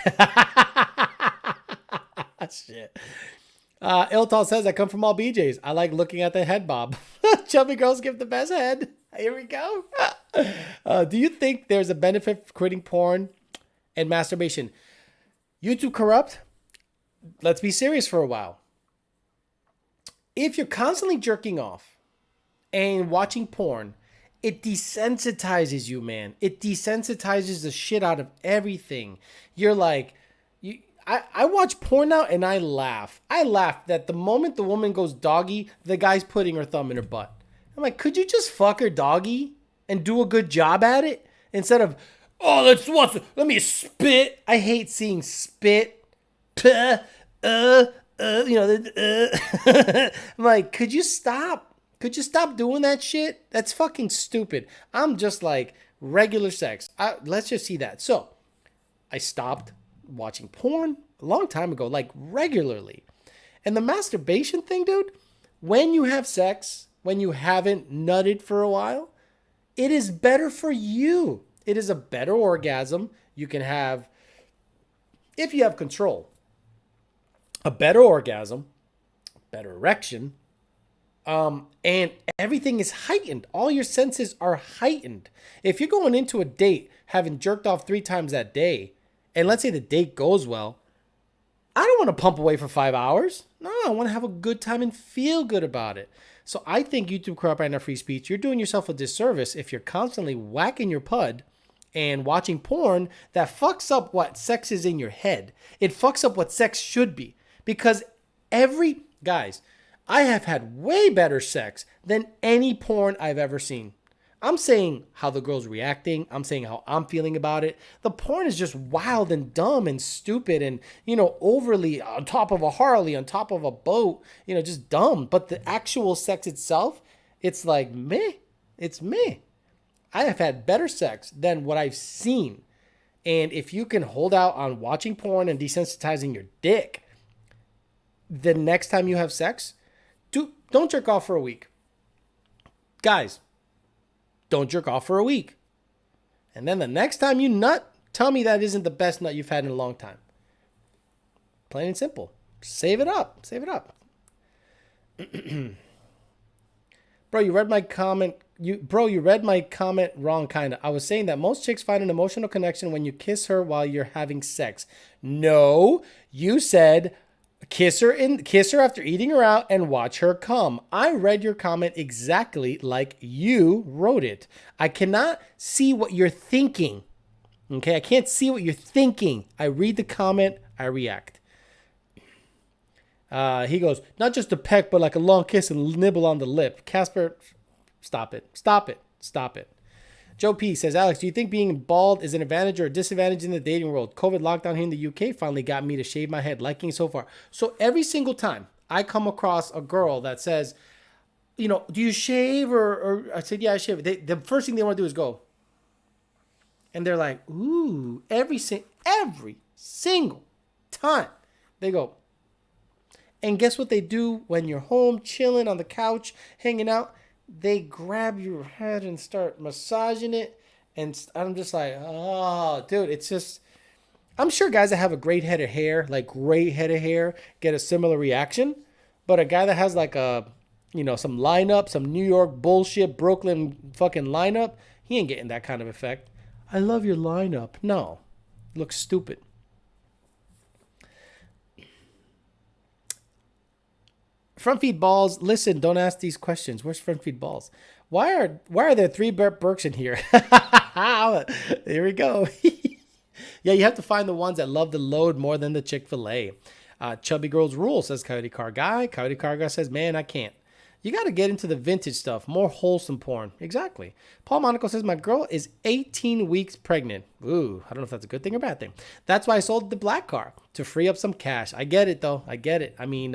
Shit. Iltal says, I come from all BJs. I like looking at the head bob. Chubby girls give the best head. Here we go. Do you think there's a benefit for quitting porn and masturbation? YouTube corrupt? Let's be serious for a while. If you're constantly jerking off and watching porn, it desensitizes you, man. It desensitizes the shit out of everything. You're like, I watch porn now and I laugh. I laugh that the moment the woman goes doggy, the guy's putting her thumb in her butt. I'm like, could you just fuck her doggy and do a good job at it? Instead of, oh, let me spit. I hate seeing spit. I'm like, could you stop? Could you stop doing that shit? That's fucking stupid. I'm just like, regular sex. Let's just see that. So, I stopped watching porn a long time ago, like regularly. And the masturbation thing, dude, when you have sex, when you haven't nutted for a while, it is better for you. It is a better orgasm. You can have, if you have control, a better orgasm, better erection, and everything is heightened. All your senses are heightened. If you're going into a date having jerked off 3 times that day, and let's say the date goes well, I don't want to pump away for 5 hours. No, I want to have a good time and feel good about it. So I think YouTube corrupt right now free speech. You're doing yourself a disservice if you're constantly whacking your pud and watching porn that fucks up what sex is in your head. It fucks up what sex should be. Because guys, I have had way better sex than any porn I've ever seen. I'm saying how the girl's reacting. I'm saying how I'm feeling about it. The porn is just wild and dumb and stupid and, overly on top of a Harley, on top of a boat, just dumb. But the actual sex itself, it's like meh. It's meh. I have had better sex than what I've seen. And if you can hold out on watching porn and desensitizing your dick, the next time you have sex, don't jerk off for a week. Guys, don't jerk off for a week. And then the next time you nut, tell me that isn't the best nut you've had in a long time. Plain and simple. Save it up. Save it up. Bro, you read my comment. You read my comment wrong, kind of. I was saying that most chicks find an emotional connection when you kiss her while you're having sex. No, you said kiss her after eating her out and watch her come. I read your comment exactly like you wrote it. I cannot see what you're thinking. Okay, I can't see what you're thinking. I read the comment, I react. He goes, not just a peck, but like a long kiss and nibble on the lip. Casper, stop it. Stop it. Stop it. Joe P says, Alex, do you think being bald is an advantage or a disadvantage in the dating world? COVID lockdown here in the UK finally got me to shave my head. Liking so far. So every single time I come across a girl that says, do you shave? Or I said, yeah, I shave. The first thing they want to do is go. And they're like, ooh, every single time they go. And guess what they do when you're home, chilling on the couch, hanging out? They grab your head and start massaging it. And I'm just like, oh, dude, it's just, I'm sure guys that have a great head of hair, get a similar reaction. But a guy that has like some lineup, some New York bullshit, Brooklyn fucking lineup, he ain't getting that kind of effect. I love your lineup. No, it looks stupid. Front feed balls. Listen, don't ask these questions. Where's front feed balls? Why are there 3 Brett Burks in here? Here we go. Yeah, you have to find the ones that love the load more than the Chick-fil-A. Chubby Girls Rule, says Coyote Car Guy. Coyote Car Guy says, man, I can't. You got to get into the vintage stuff, more wholesome porn. Exactly. Paul Monaco says, my girl is 18 weeks pregnant. Ooh, I don't know if that's a good thing or bad thing. That's why I sold the black car, to free up some cash. I get it, though. I get it. I mean,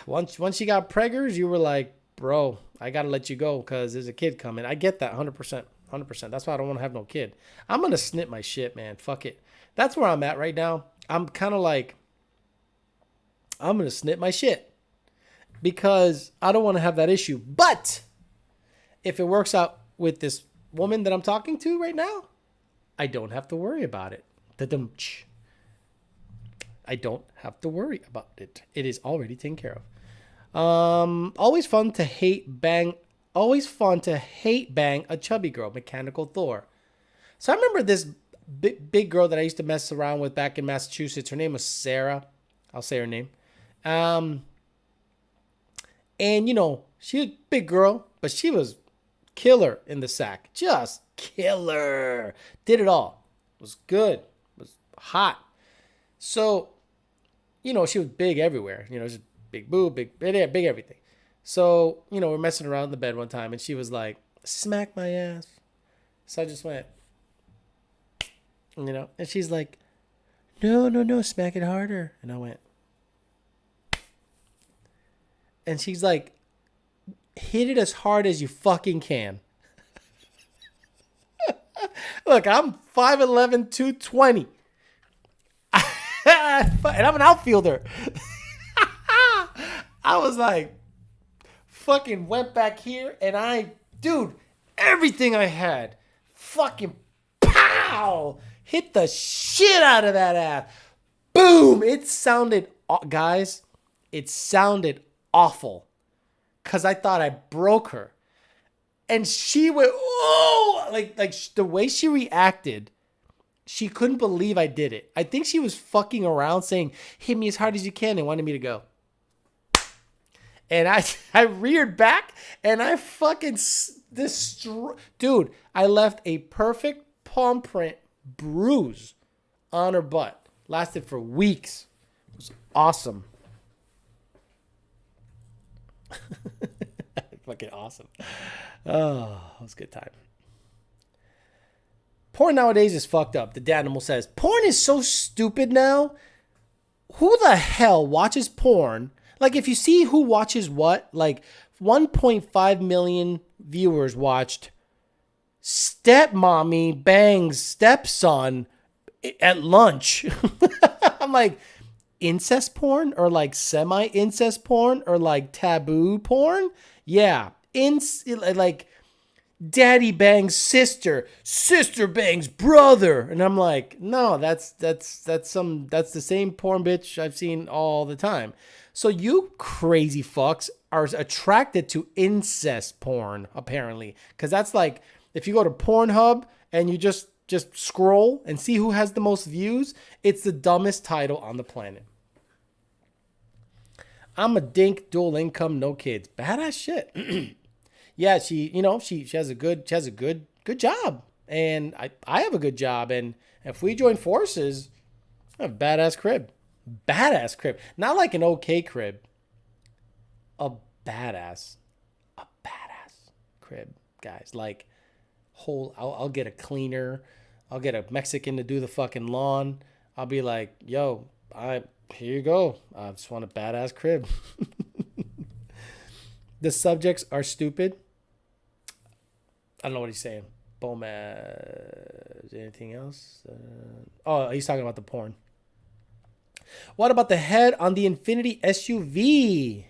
once you got preggers, you were like, bro, I got to let you go because there's a kid coming. I get that 100%. 100%. That's why I don't want to have no kid. I'm going to snip my shit, man. Fuck it. That's where I'm at right now. I'm kind of like, I'm going to snip my shit because I don't want to have that issue. But if it works out with this woman that I'm talking to right now, I don't have to worry about it. I don't have to worry about it. It is already taken care of. Always fun to hate bang a chubby girl, Mechanical Thor. So I remember this big girl that I used to mess around with back in Massachusetts. Her name was Sarah. I'll say her name. And, you know, she was a big girl, but she was killer in the sack. Just killer. Did it all. Was good. Was hot. So, you know, she was big everywhere. You know, just big boob, big everything. So, you know, we're messing around in the bed one time, and she was like, smack my ass. So I just went, you know, and she's like, no, smack it harder. And I went, and she's like, hit it as hard as you fucking can. Look, I'm 5'11", 220. And I'm an outfielder. I was like, fucking went back here and dude, everything I had, fucking pow, hit the shit out of that ass. Boom. It sounded, guys, it sounded awful because I thought I broke her. And she went, oh, like the way she reacted, she couldn't believe I did it. I think she was fucking around saying, hit me as hard as you can, and wanted me to go. And I reared back and I fucking dude, I left a perfect palm print bruise on her butt. Lasted for weeks. It was awesome. Fucking awesome. Oh, it was a good time. Porn nowadays is fucked up. The Danimal says, porn is so stupid now. Who the hell watches porn? Like, if you see who watches what, like 1.5 million viewers watched stepmommy bangs stepson at lunch. I'm like, incest porn or like semi-incest porn or like taboo porn? Yeah. Like daddy bangs sister, sister bangs brother. And I'm like, no, that's the same porn bitch I've seen all the time. So you crazy fucks are attracted to incest porn, apparently. Because that's like, if you go to Pornhub and you just scroll and see who has the most views, it's the dumbest title on the planet. I'm a dink, dual income, no kids. Badass shit. Yeah, she has a good job. And I have a good job. And if we join forces, I have a badass crib. Badass crib. Not like an okay crib. A badass crib, guys. Like, I'll get a cleaner. I'll get a Mexican to do the fucking lawn. I'll be like, yo, here you go. I just want a badass crib. The subjects are stupid. I don't know what he's saying. Bomaz. Anything else? He's talking about the porn. What about the head on the Infiniti SUV?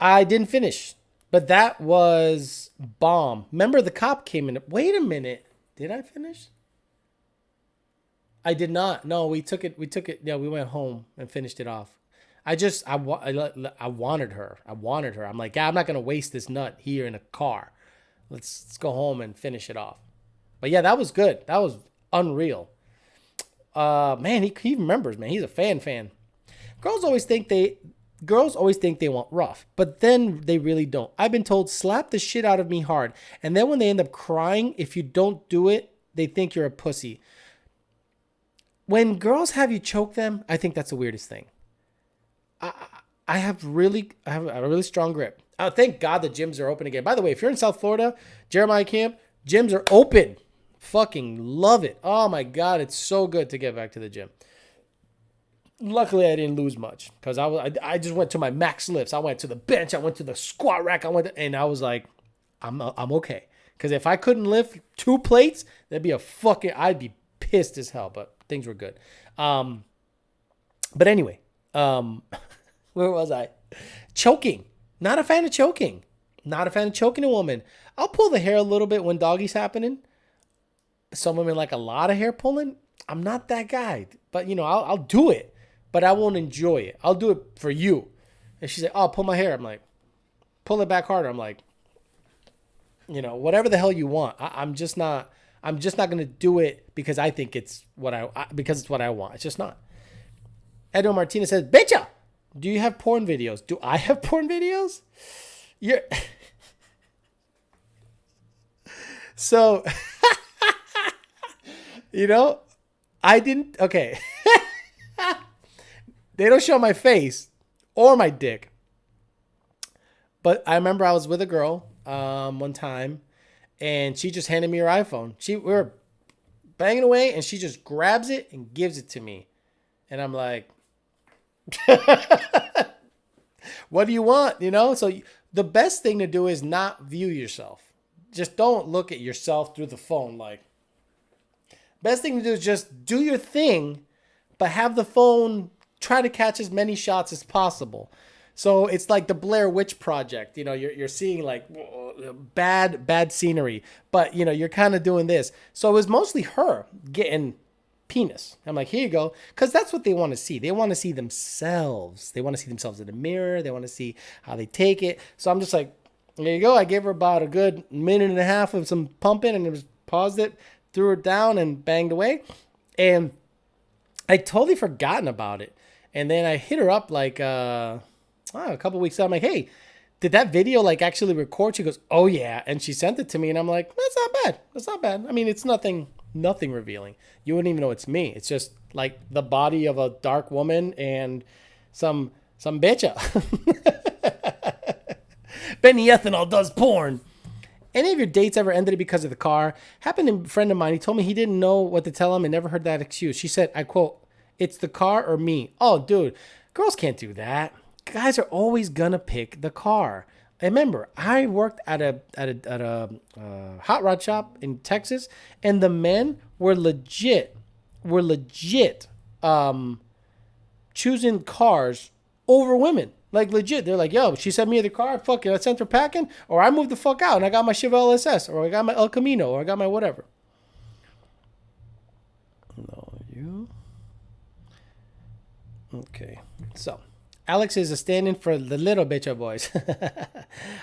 I didn't finish, but that was bomb. Remember, the cop came in. Wait a minute. Did I finish? I did not. No, we took it. Yeah, we went home and finished it off. I wanted her. I'm like, yeah, I'm not going to waste this nut here in a car. Let's go home and finish it off. But yeah, that was good. That was unreal. Man, he remembers, man. He's a fan. Girls always think they want rough, but then they really don't. I've been told, slap the shit out of me hard. And then when they end up crying, if you don't do it, they think you're a pussy. When girls have you choke them, I think that's the weirdest thing. I have a really strong grip. Thank God the gyms are open again. By the way, if you're in South Florida, Jeremiah Camp, gyms are open. Fucking love it. Oh my God, it's so good to get back to the gym. Luckily, I didn't lose much because I just went to my max lifts. I went to the bench. I went to the squat rack. And I was like, I'm okay. Because if I couldn't lift 2 plates, I'd be pissed as hell. But things were good. But anyway, where was I? Choking. Not a fan of choking. Not a fan of choking a woman. I'll pull the hair a little bit when doggy's happening. Some women like a lot of hair pulling. I'm not that guy. But, I'll do it. But I won't enjoy it. I'll do it for you. And she's like, oh, pull my hair. I'm like, pull it back harder. I'm like, whatever the hell you want. I'm just not going to do it because I think it's what I want. It's just not. Edwin Martinez says, Bitcha, do you have porn videos? Do I have porn videos? So, I didn't. Okay. They don't show my face or my dick. But I remember I was with a girl one time, and she just handed me her iPhone. We were banging away, and she just grabs it and gives it to me. And I'm like, what do you want? So the best thing to do is not view yourself. Just don't look at yourself through the phone. Like, best thing to do is just do your thing, but have the phone try to catch as many shots as possible. So it's like the Blair Witch Project. You're seeing like bad scenery, but you're kind of doing this. So it was mostly her getting penis. I'm like, here you go. Because that's what they want to see. They want to see themselves. They want to see themselves in the mirror. They want to see how they take it. So I'm just like, there you go. I gave her about a good minute and a half of some pumping, and it was paused it, threw her down, and banged away. And I totally forgotten about it. And then I hit her up like a couple weeks out. I'm like, hey, did that video like actually record? She goes, oh yeah. And she sent it to me, and I'm like, that's not bad. That's not bad. I mean, it's nothing revealing. You wouldn't even know it's me. It's just like the body of a dark woman and some bitcha. Benny Ethanol does porn. Any of your dates ever ended because of the car? Happened to a friend of mine. He told me he didn't know what to tell him and never heard that excuse. She said, I quote, it's the car or me. Oh, dude, girls can't do that. Guys are always gonna pick the car. Remember, I worked at a hot rod shop in Texas, and the men were legit choosing cars over women. Like legit, they're like, yo, she sent me the car, fuck it, I sent her packing, or I moved the fuck out and I got my Chevelle SS, or I got my El Camino, or I got my whatever. No, you. Okay, so Alex is a stand-in for the little bitcha boys.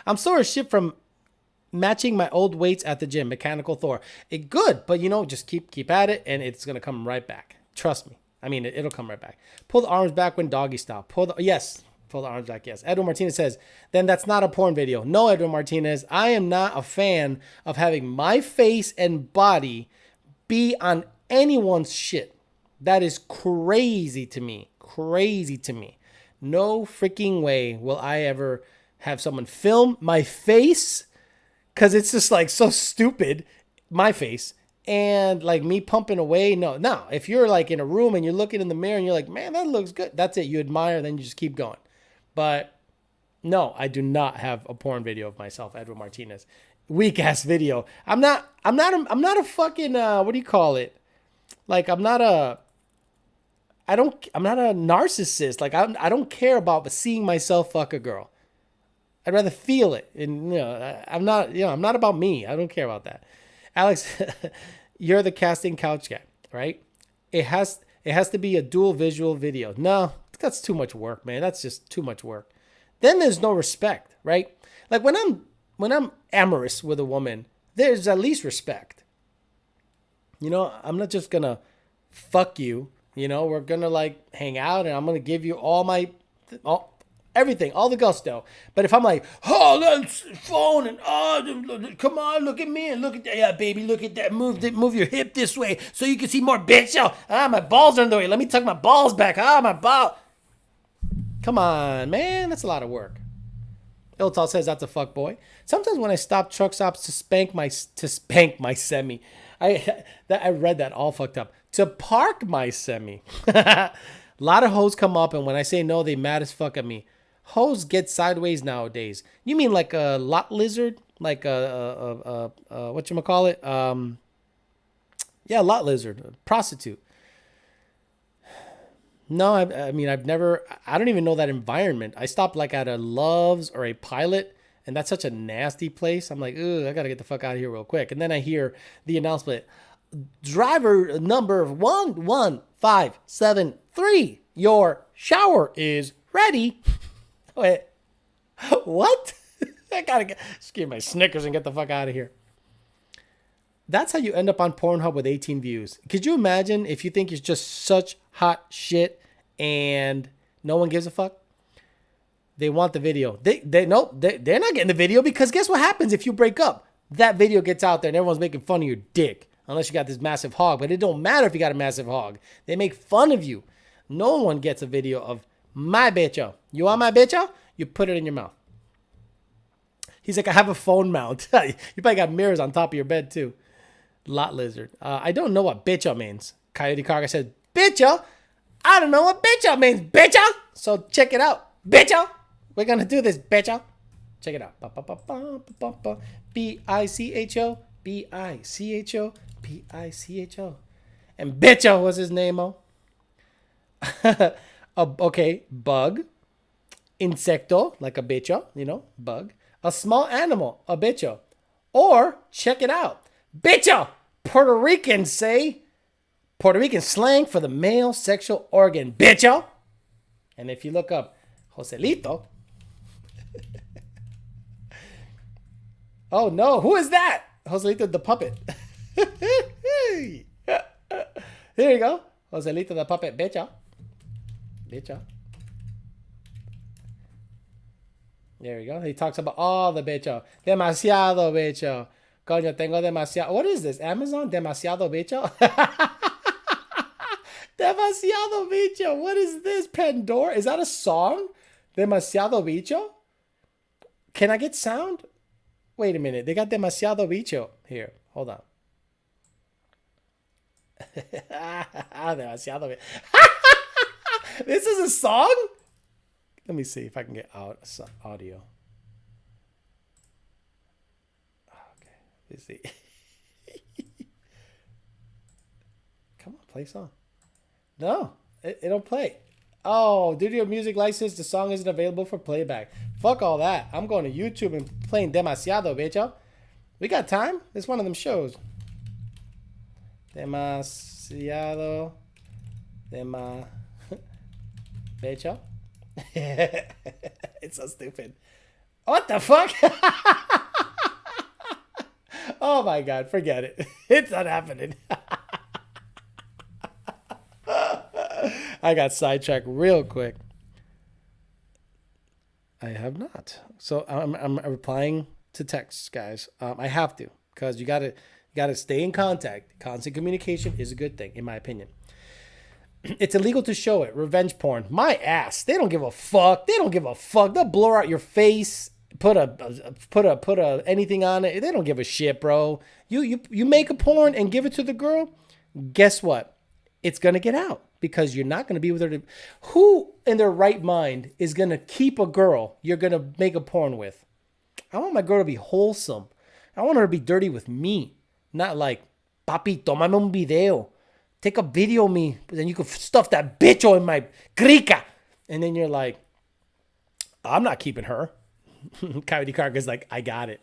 I'm sore as shit from matching my old weights at the gym, Mechanical Thor. It good, but just keep at it, and it's gonna come right back. Trust me. I mean, it'll come right back. Pull the arms back when doggy style. Pull the arms back, yes. Edwin Martinez says, then that's not a porn video. No, Edwin Martinez, I am not a fan of having my face and body be on anyone's shit. That is crazy to me. Crazy to me. No freaking way will I ever have someone film my face, because it's just like so stupid, my face, and like me pumping away. No. If you're like in a room and you're looking in the mirror and you're like, man, that looks good. That's it. You admire, then you just keep going. But no, I do not have a porn video of myself, Edwin Martinez. Weak ass video. I'm not a fucking what do you call it? Like I'm not a narcissist. Like I don't care about seeing myself fuck a girl. I'd rather feel it. And I'm not about me. I don't care about that. Alex, you're the casting couch guy, right? It has to be a dual visual video. No, that's too much work, man. That's just too much work. Then there's no respect, right? Like when I'm amorous with a woman, there's at least respect. I'm not just gonna fuck you. We're gonna like hang out, and I'm gonna give you everything, all the gusto. But if I'm like, oh, that's phone, and come on, look at me, and look at that, yeah, baby, look at that, move your hip this way so you can see more, bitch. Oh, my balls are in the way. Let me tuck my balls back. My ball. Come on, man. That's a lot of work. Iltal says that's a fuck boy. Sometimes when I stop truck stops to spank my semi, I read that all fucked up. To park my semi. A lot of hoes come up, and when I say no, they mad as fuck at me. Hoes get sideways nowadays. You mean like a lot lizard? Like a whatchamacallit? Yeah, lot lizard. A prostitute. No, I mean, I don't even know that environment. I stopped like at a Love's or a Pilot, and that's such a nasty place. I'm like, ugh, I got to get the fuck out of here real quick. And then I hear the announcement, driver number 11573, your shower is ready. Wait, what? I got to just give my Snickers and get the fuck out of here. That's how you end up on Pornhub with 18 views. Could you imagine if you think you're just such hot shit and no one gives a fuck? They want the video. They're not getting the video because guess what happens if you break up? That video gets out there and everyone's making fun of your dick. Unless you got this massive hog. But it don't matter if you got a massive hog. They make fun of you. No one gets a video of my bitcho. You want my bitcho? You put it in your mouth. He's like, I have a phone mount. You probably got mirrors on top of your bed too. Lot lizard. I don't know what bitcho means. Coyote Carga says, bitcho? I don't know what bitcho means, bitcho. So check it out, bitcho. We're going to do this, bitcho. Check it out. B-I-C-H-O, B-I-C-H-O, B-I-C-H-O. And bitcho was his name-o. Okay, bug. Insecto, like a bitcho, bug. A small animal, a bitcho. Or, check it out, bitcho. Puerto Ricans say, Puerto Rican slang for the male sexual organ, bitcho. And if you look up Joselito. Oh no, who is that? Joselito the puppet. Here you go. Joselito the puppet, bitcho. Bitcho. There we go. He talks about all the bitcho. Demasiado bitcho. Coño, tengo demasiado. What is this? Amazon? Demasiado bicho? Demasiado bicho. What is this? Pandora? Is that a song? Demasiado bicho? Can I get sound? Wait a minute. They got demasiado bicho here. Hold on. Demasiado bicho. This is a song? Let me see if I can get out audio. Let's see. Come on, play song. No, it don't play. Oh, due to your music license, the song isn't available for playback. Fuck all that. I'm going to YouTube and playing Demasiado, bitch. We got time? It's one of them shows. Demasiado. Bitch. It's so stupid. What the fuck? Oh my God, forget it. It's not happening. I got sidetracked real quick. I have not. So I'm replying to texts, guys. I have to, because you gotta stay in contact. Constant communication is a good thing, in my opinion. It's illegal to show it. Revenge porn. My ass. They don't give a fuck. They'll blur out your face. Put a anything on it. They don't give a shit, bro. You make a porn and give it to the girl. Guess what? It's gonna get out because you're not gonna be with her. Who in their right mind is gonna keep a girl you're gonna make a porn with? I want my girl to be wholesome. I want her to be dirty with me, not like, papi, tómame un video. Take a video of me, then you can stuff that bitch in my crica. And then you're like, I'm not keeping her. Coyote Carga's like, I got it.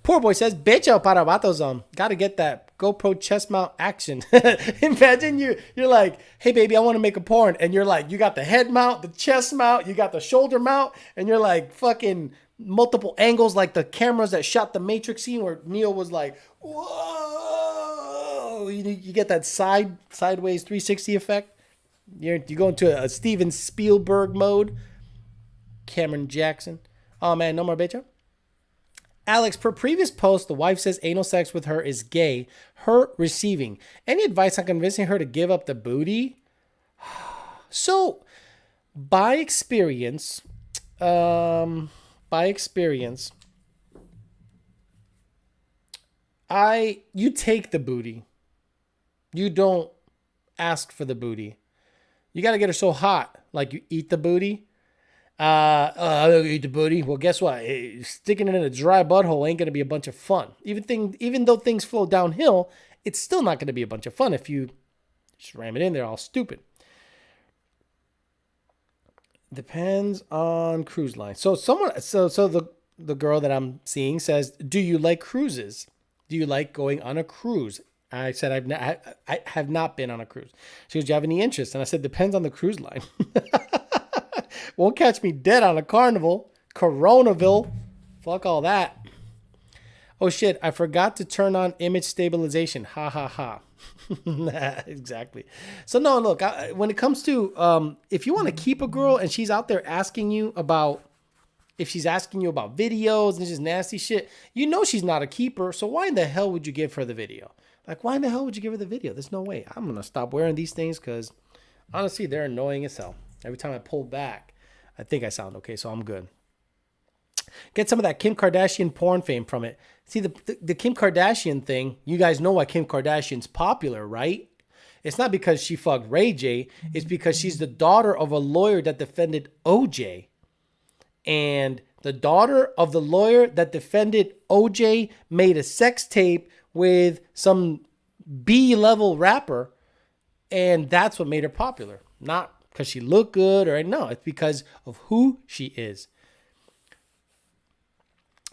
Poor boy says, Becho para vatos. Gotta get that GoPro chest mount action. Imagine you're like, hey baby, I want to make a porn. And you're like, you got the head mount, the chest mount, you got the shoulder mount, and you're like fucking multiple angles like the cameras that shot the Matrix scene where Neo was like, whoa. You get that sideways 360 effect. You go into a Steven Spielberg mode. Cameron Jackson. Oh man, no more bitch. Alex, per previous post, the wife says anal sex with her is gay. Her receiving. Any advice on convincing her to give up the booty? So, by experience, um, by experience, you take the booty. You don't ask for the booty. You got to get her so hot, like you eat the booty. I'm gonna eat the booty. Well, guess what? Sticking it in a dry butthole ain't gonna be a bunch of fun. Even though things flow downhill, it's still not gonna be a bunch of fun if you just ram it in there all stupid. Depends on cruise line. So the girl that I'm seeing says, "Do you like cruises? Do you like going on a cruise?" I said, I have not been on a cruise. She goes, "Do you have any interest?" And I said, "Depends on the cruise line." Won't catch me dead on a Carnival. Coronaville. Fuck all that. Oh shit, I forgot to turn on image stabilization. Ha ha ha. Exactly. So no, look, when it comes to if you want to keep a girl and she's out there asking you about, if she's asking you about videos and just nasty shit, you know she's not a keeper. So why in the hell would you give her the video? Like, why in the hell would you give her the video? There's no way. I'm going to stop wearing these things because honestly, they're annoying as hell. Every time I pull back, I think I sound okay, so I'm good. Get some of that Kim Kardashian porn fame from it. See, the Kim Kardashian thing, you guys know why Kim Kardashian's popular, right? It's not because she fucked Ray J. It's because she's the daughter of a lawyer that defended OJ. And the daughter of the lawyer that defended OJ made a sex tape with some B-level rapper. And that's what made her popular. Not because she looked good or no, it's because of who she is.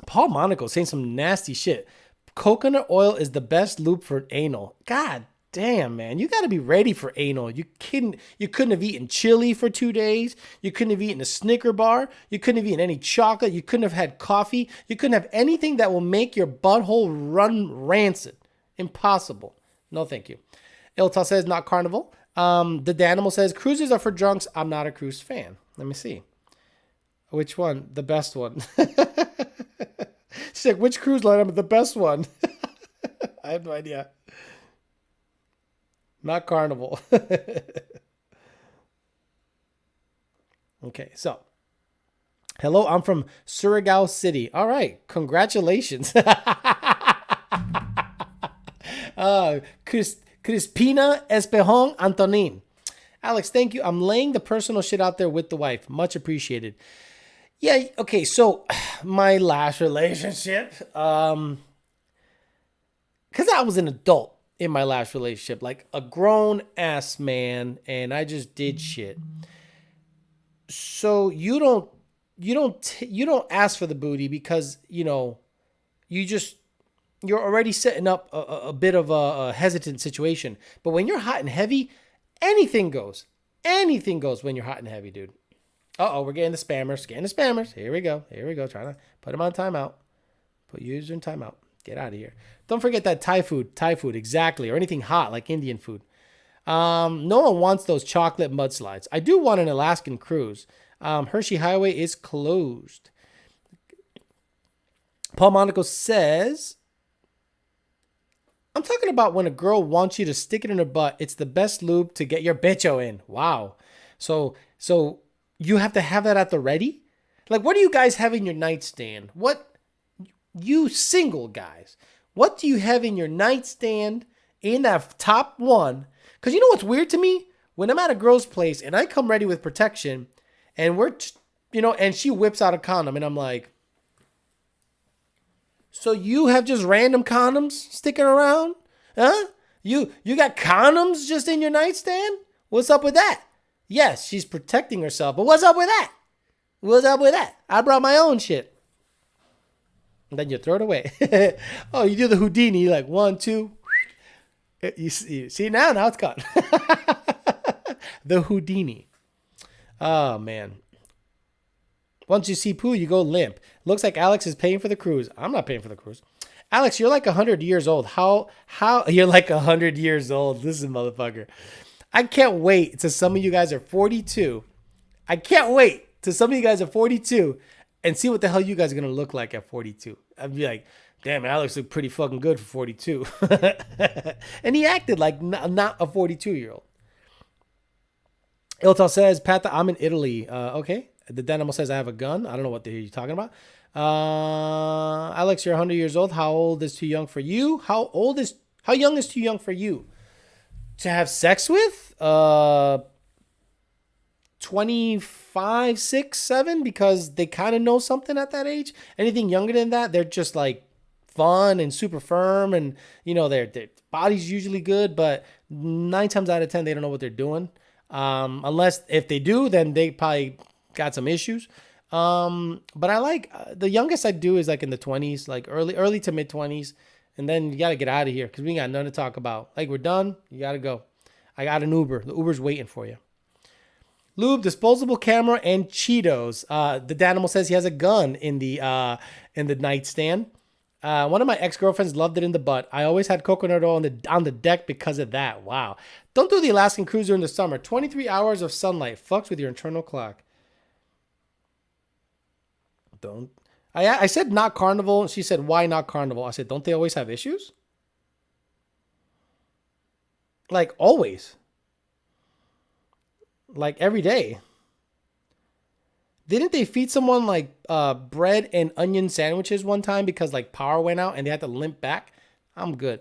Paul Monaco saying some nasty shit. Coconut oil is the best lube for anal. God damn, man. You got to be ready for anal. You couldn't have eaten chili for 2 days. You couldn't have eaten a Snicker bar. You couldn't have eaten any chocolate. You couldn't have had coffee. You couldn't have anything that will make your butthole run rancid. Impossible. No, thank you. Ilta says not Carnival. The Danimal says cruises are for drunks. I'm not a cruise fan. Let me see. Which one? The best one. She's like, which cruise line? I'm the best one. I have no idea. Not Carnival. Okay, so. Hello, I'm from Surigao City. All right, congratulations. Crispina Espejon Antonin. Alex, thank you. I'm laying the personal shit out there with the wife. Much appreciated. Yeah, okay, so my last relationship, because I was an adult in my last relationship, like a grown ass man, and I just did shit. So you don't ask for the booty because, you're already setting up a bit of a hesitant situation. But when you're hot and heavy, anything goes. Anything goes when you're hot and heavy, dude. Uh-oh, we're getting the spammers. Scan the spammers. Here we go. Trying to put them on timeout. Put user in timeout. Get out of here. Don't forget that Thai food, exactly. Or anything hot like Indian food. No one wants those chocolate mudslides. I do want an Alaskan cruise. Hershey Highway is closed. Paul Monaco says, I'm talking about when a girl wants you to stick it in her butt. It's the best lube to get your bicho in. Wow. So you have to have that at the ready? Like, what do you guys have in your nightstand? What, you single guys, what do you have in your nightstand in that top one? Because you know what's weird to me? When I'm at a girl's place and I come ready with protection and and she whips out a condom and I'm like, so you have just random condoms sticking around? Huh? You got condoms just in your nightstand? What's up with that? Yes, she's protecting herself, but what's up with that? I brought my own shit. And then you throw it away. Oh, you do the Houdini, like 1, 2. You see now it's gone. The Houdini. Oh, man. Once you see poo, you go limp. Looks like Alex is paying for the cruise. I'm not paying for the cruise. Alex, you're like 100 years old. How you're like 100 years old. Listen, motherfucker. I can't wait till some of you guys are 42. I can't wait till some of you guys are 42 and see what the hell you guys are going to look like at 42. I'd be like, damn, Alex looked pretty fucking good for 42. And he acted like not a 42-year-old. Iltal says, Pat, I'm in Italy. Okay. The Dynamo says, I have a gun. I don't know what the hell you're talking about. Alex, you're 100 years old. How old is too young for you? How young is too young for you to have sex with? 25, 6, 7, because they kind of know something at that age. Anything younger than that, they're just like fun and super firm, and their body's usually good, but 9 times out of 10 they don't know what they're doing. Unless if they do, then they probably got some issues. But I like the youngest I do is like in the 20s, like early to mid 20s, and then you gotta get out of here because we ain't got nothing to talk about. Like we're done, you gotta go. I got an Uber. The Uber's waiting for you. Lube, disposable camera, and Cheetos. The Danimal says he has a gun in the nightstand. One of my ex-girlfriends loved it in the butt. I always had coconut oil on the deck because of that. Wow. Don't do the Alaskan cruise during the summer. 23 hours of sunlight fucks with your internal clock. Don't. I said not Carnival. She said, why not Carnival? I said, don't they always have issues? Like always. Like every day. Didn't they feed someone like bread and onion sandwiches one time because like power went out and they had to limp back? I'm good.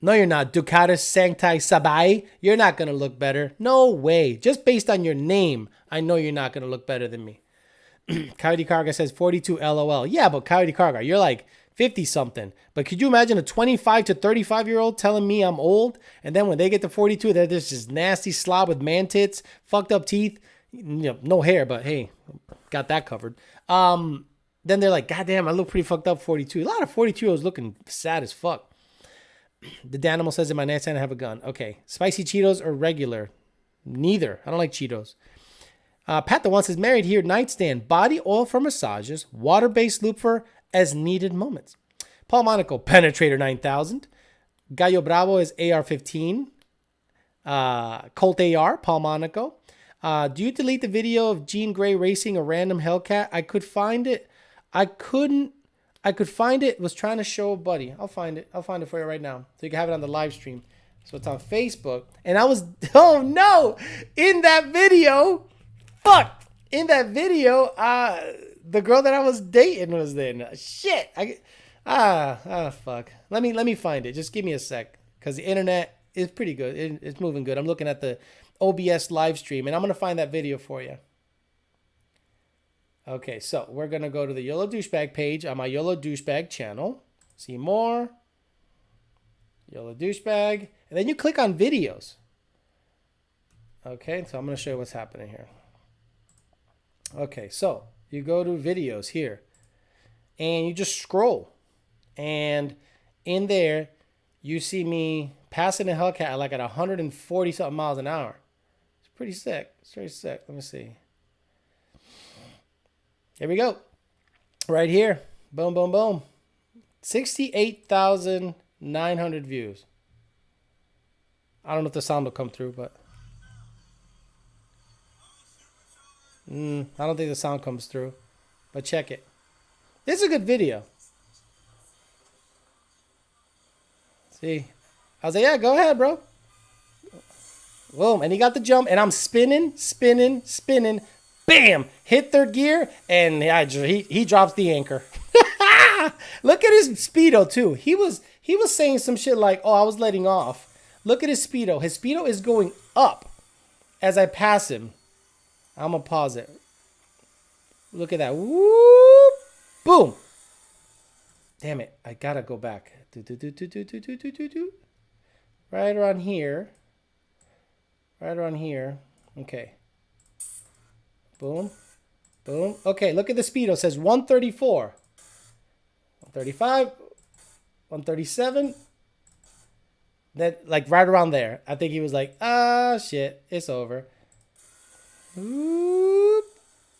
No, you're not. Ducatus Sancti Sabai. You're not going to look better. No way. Just based on your name, I know you're not going to look better than me. Coyote Karga says 42 LOL. Yeah, but Coyote Karga, you're like 50 something. But could you imagine a 25 to 35-year-old telling me I'm old? And then when they get to 42, they're just this nasty slob with man tits, fucked up teeth, no hair, but hey, got that covered. Then they're like, God damn, I look pretty fucked up 42. A lot of 42-year-olds looking sad as fuck. The Danimal says in my nightstand I have a gun. Okay. Spicy Cheetos or regular? Neither. I don't like Cheetos. Pat the One says, married here, nightstand, body oil for massages, water-based lube for as needed moments. Paul Monaco, Penetrator 9000. Gallo Bravo is AR-15. Colt AR, Paul Monaco. Do you delete the video of Jean Grey racing a random Hellcat? I could find it. I could find it. Was trying to show a buddy. I'll find it for you right now. So you can have it on the live stream. So it's on Facebook. And I was, oh no, in that video, the girl that I was dating was there. Shit. Fuck. Let me find it. Just give me a sec. Because the internet is pretty good. It's moving good. I'm looking at the OBS live stream and I'm going to find that video for you. Okay, so we're going to go to the YOLO Douchebag page on my YOLO Douchebag channel. See more. YOLO Douchebag. And then you click on videos. Okay, so I'm going to show you what's happening here. Okay, so you go to videos here. And you just scroll. And in there, you see me passing a Hellcat like at 140 something miles an hour. It's pretty sick. It's very sick. Let me see. Here we go. Right here. Boom, boom, boom. 68,900 views. I don't know if the sound will come through, but I don't think the sound comes through. But check it. This is a good video. See? I was like, yeah, go ahead, bro. Boom. And he got the jump. And I'm spinning. Bam! Hit third gear, and he drops the anchor. Look at his speedo too. He was saying some shit like, "Oh, I was letting off." Look at his speedo. His speedo is going up as I pass him. I'm gonna pause it. Look at that. Whoop! Boom! Damn it! I gotta go back. Right around here. Right around here. Okay. Boom. Boom. Okay, look at the speedo. It says 134. 135. 137. That, like, right around there. I think he was like, shit, it's over. Whoop.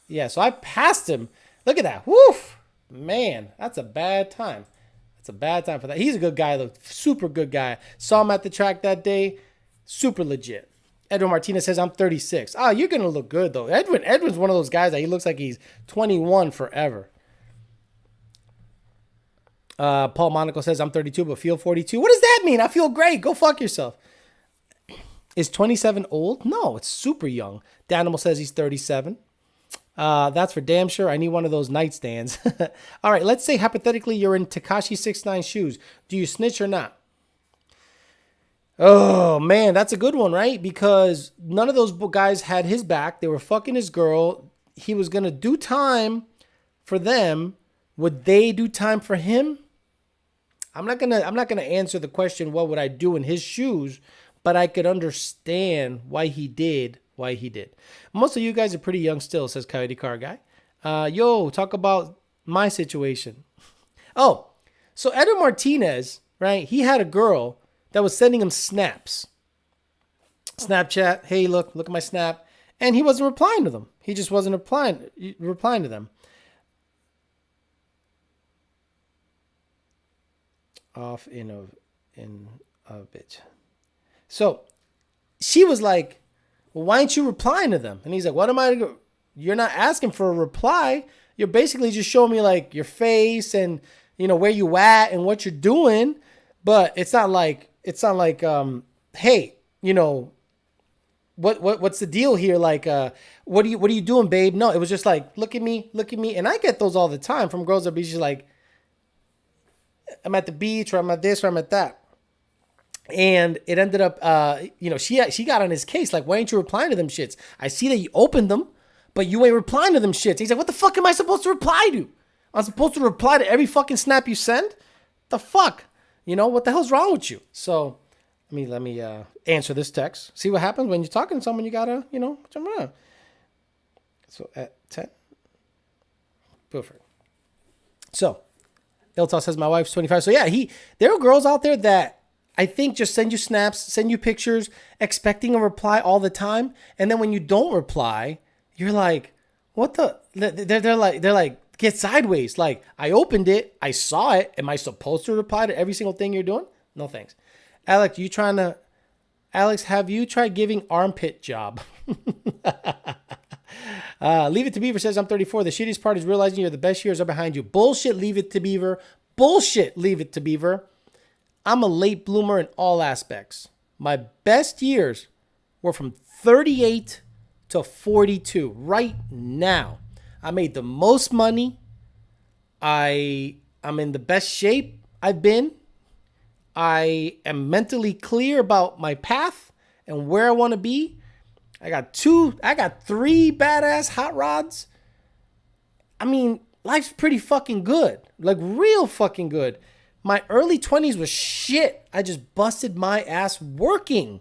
Yeah, so I passed him. Look at that. Woof. Man, that's a bad time. That's a bad time for that. He's a good guy, though. Super good guy. Saw him at the track that day. Super legit. Edwin Martinez says, I'm 36. Oh, you're going to look good, though. Edwin's one of those guys that he looks like he's 21 forever. Paul Monaco says, I'm 32, but feel 42. What does that mean? I feel great. Go fuck yourself. Is 27 old? No, it's super young. Danimal says he's 37. That's for damn sure. I need one of those nightstands. All right, let's say hypothetically you're in Tekashi 69 shoes. Do you snitch or not? Oh, man, that's a good one, right? Because none of those guys had his back. They were fucking his girl. He was going to do time for them. Would they do time for him? I'm not going to answer the question what would I do in his shoes, but I could understand why he did. Most of you guys are pretty young still, says Coyote Car Guy. Yo, talk about my situation. Oh, so Edward Martinez, right? He had a girl that was sending him snaps. Snapchat, hey, look at my snap. And he wasn't replying to them. He just wasn't replying to them. Off in a bit. So she was like, well, why aren't you replying to them? And he's like, what am I? You're not asking for a reply. You're basically just showing me like your face and, where you at and what you're doing. But it's not like, hey, what's the deal here? Like, what are you doing, babe? No, it was just like, look at me. And I get those all the time from girls that be just like, I'm at the beach or I'm at this or I'm at that. And it ended up, she got on his case. Like, why ain't you replying to them shits? I see that you opened them, but you ain't replying to them shits. He's like, what the fuck am I supposed to reply to? I'm supposed to reply to every fucking snap you send? The fuck? What the hell's wrong with you? So let me answer this text. See what happens when you're talking to someone, you gotta, jump around. So at 10. Perfect. So Iltal says my wife's 25. So yeah, there are girls out there that I think just send you snaps, send you pictures, expecting a reply all the time. And then when you don't reply, you're like, what the? They're like, get sideways. Like, I opened it. I saw it. Am I supposed to reply to every single thing you're doing? No, thanks. Alex, have you tried giving armpit job? Leave It to Beaver says, I'm 34. The shittiest part is realizing the best years are behind you. Bullshit, Leave It to Beaver. Bullshit, Leave It to Beaver. I'm a late bloomer in all aspects. My best years were from 38 to 42. Right now, I made the most money. I'm in the best shape I've been. I am mentally clear about my path and where I want to be. I got 3 badass hot rods. I mean, life's pretty fucking good. Like, real fucking good. My early 20s was shit. I just busted my ass working.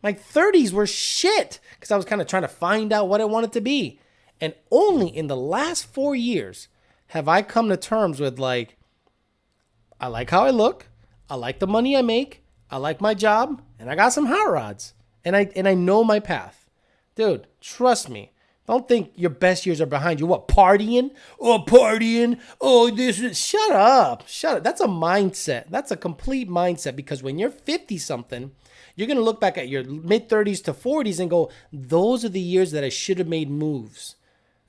My 30s were shit because I was kind of trying to find out what I wanted to be. And only in the last 4 years have I come to terms with, like, I like how I look. I like the money I make. I like my job. And I got some hot rods. And I know my path. Dude, trust me. Don't think your best years are behind you. What, partying? Oh, this is... Shut up. That's a mindset. That's a complete mindset, because when you're 50-something, you're going to look back at your mid-30s to 40s and go, those are the years that I should have made moves.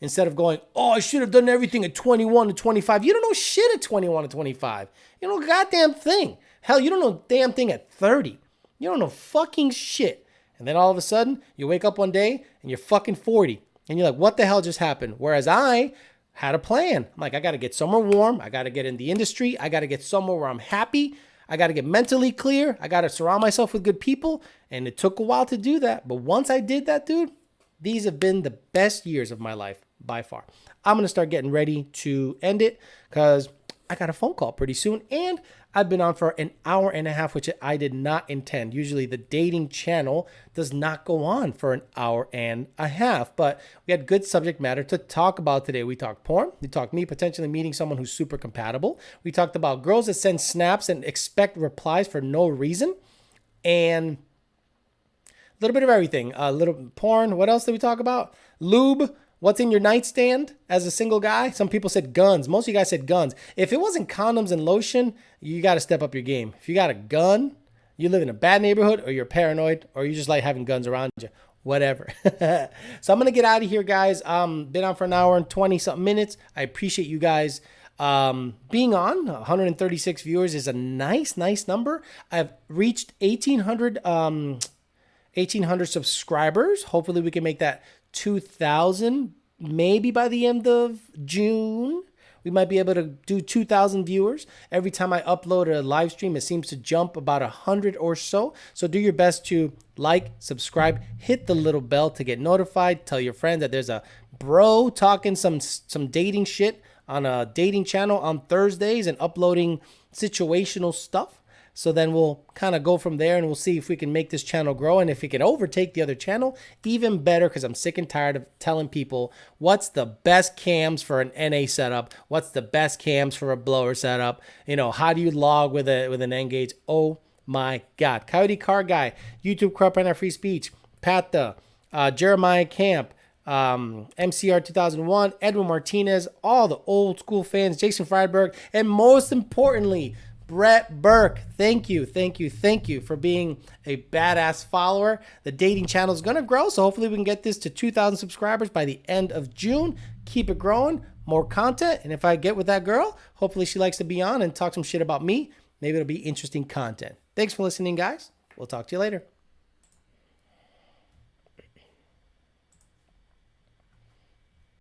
Instead of going, oh, I should have done everything at 21 to 25. You don't know shit at 21 to 25. You don't know a goddamn thing. Hell, you don't know a damn thing at 30. You don't know fucking shit. And then all of a sudden, you wake up one day and you're fucking 40. And you're like, what the hell just happened? Whereas I had a plan. I'm like, I got to get somewhere warm. I got to get in the industry. I got to get somewhere where I'm happy. I got to get mentally clear. I got to surround myself with good people. And it took a while to do that. But once I did that, dude, these have been the best years of my life by far. I'm going to start getting ready to end it because I got a phone call pretty soon. And I've been on for an hour and a half, which I did not intend. Usually the dating channel does not go on for an hour and a half, but we had good subject matter to talk about today. We talked porn. We talked me potentially meeting someone who's super compatible. We talked about girls that send snaps and expect replies for no reason. And a little bit of everything. A little porn. What else did we talk about? Lube. What's in your nightstand as a single guy? Some people said guns. Most of you guys said guns. If it wasn't condoms and lotion, you got to step up your game. If you got a gun, you live in a bad neighborhood, or you're paranoid, or you just like having guns around you. Whatever. So I'm going to get out of here, guys. Been on for an hour and 20-something minutes. I appreciate you guys being on. 136 viewers is a nice number. I've reached 1,800 1,800 subscribers. Hopefully we can make that 2,000 maybe by the end of June. We might be able to do 2,000 viewers. Every time I upload a live stream, it seems to jump about 100 or so. So do your best to like, subscribe, hit the little bell to get notified. Tell your friends that there's a bro talking some dating shit on a dating channel on Thursdays and uploading situational stuff. So then we'll kind of go from there and we'll see if we can make this channel grow. And if we can overtake the other channel, even better, because I'm sick and tired of telling people what's the best cams for an NA setup, what's the best cams for a blower setup, you know, how do you log with an N-Gage? Oh my God. Coyote Car Guy, YouTube Corrupt and Free Speech, Pat Jeremiah Camp, MCR 2001, Edwin Martinez, all the old school fans, Jason Friedberg, and most importantly, Brett Burke. Thank you for being a badass follower. The dating channel is going to grow, so hopefully we can get this to 2,000 subscribers by the end of June. Keep it growing, more content, and if I get with that girl, hopefully she likes to be on and talk some shit about me. Maybe it'll be interesting content. Thanks for listening, guys. We'll talk to you later.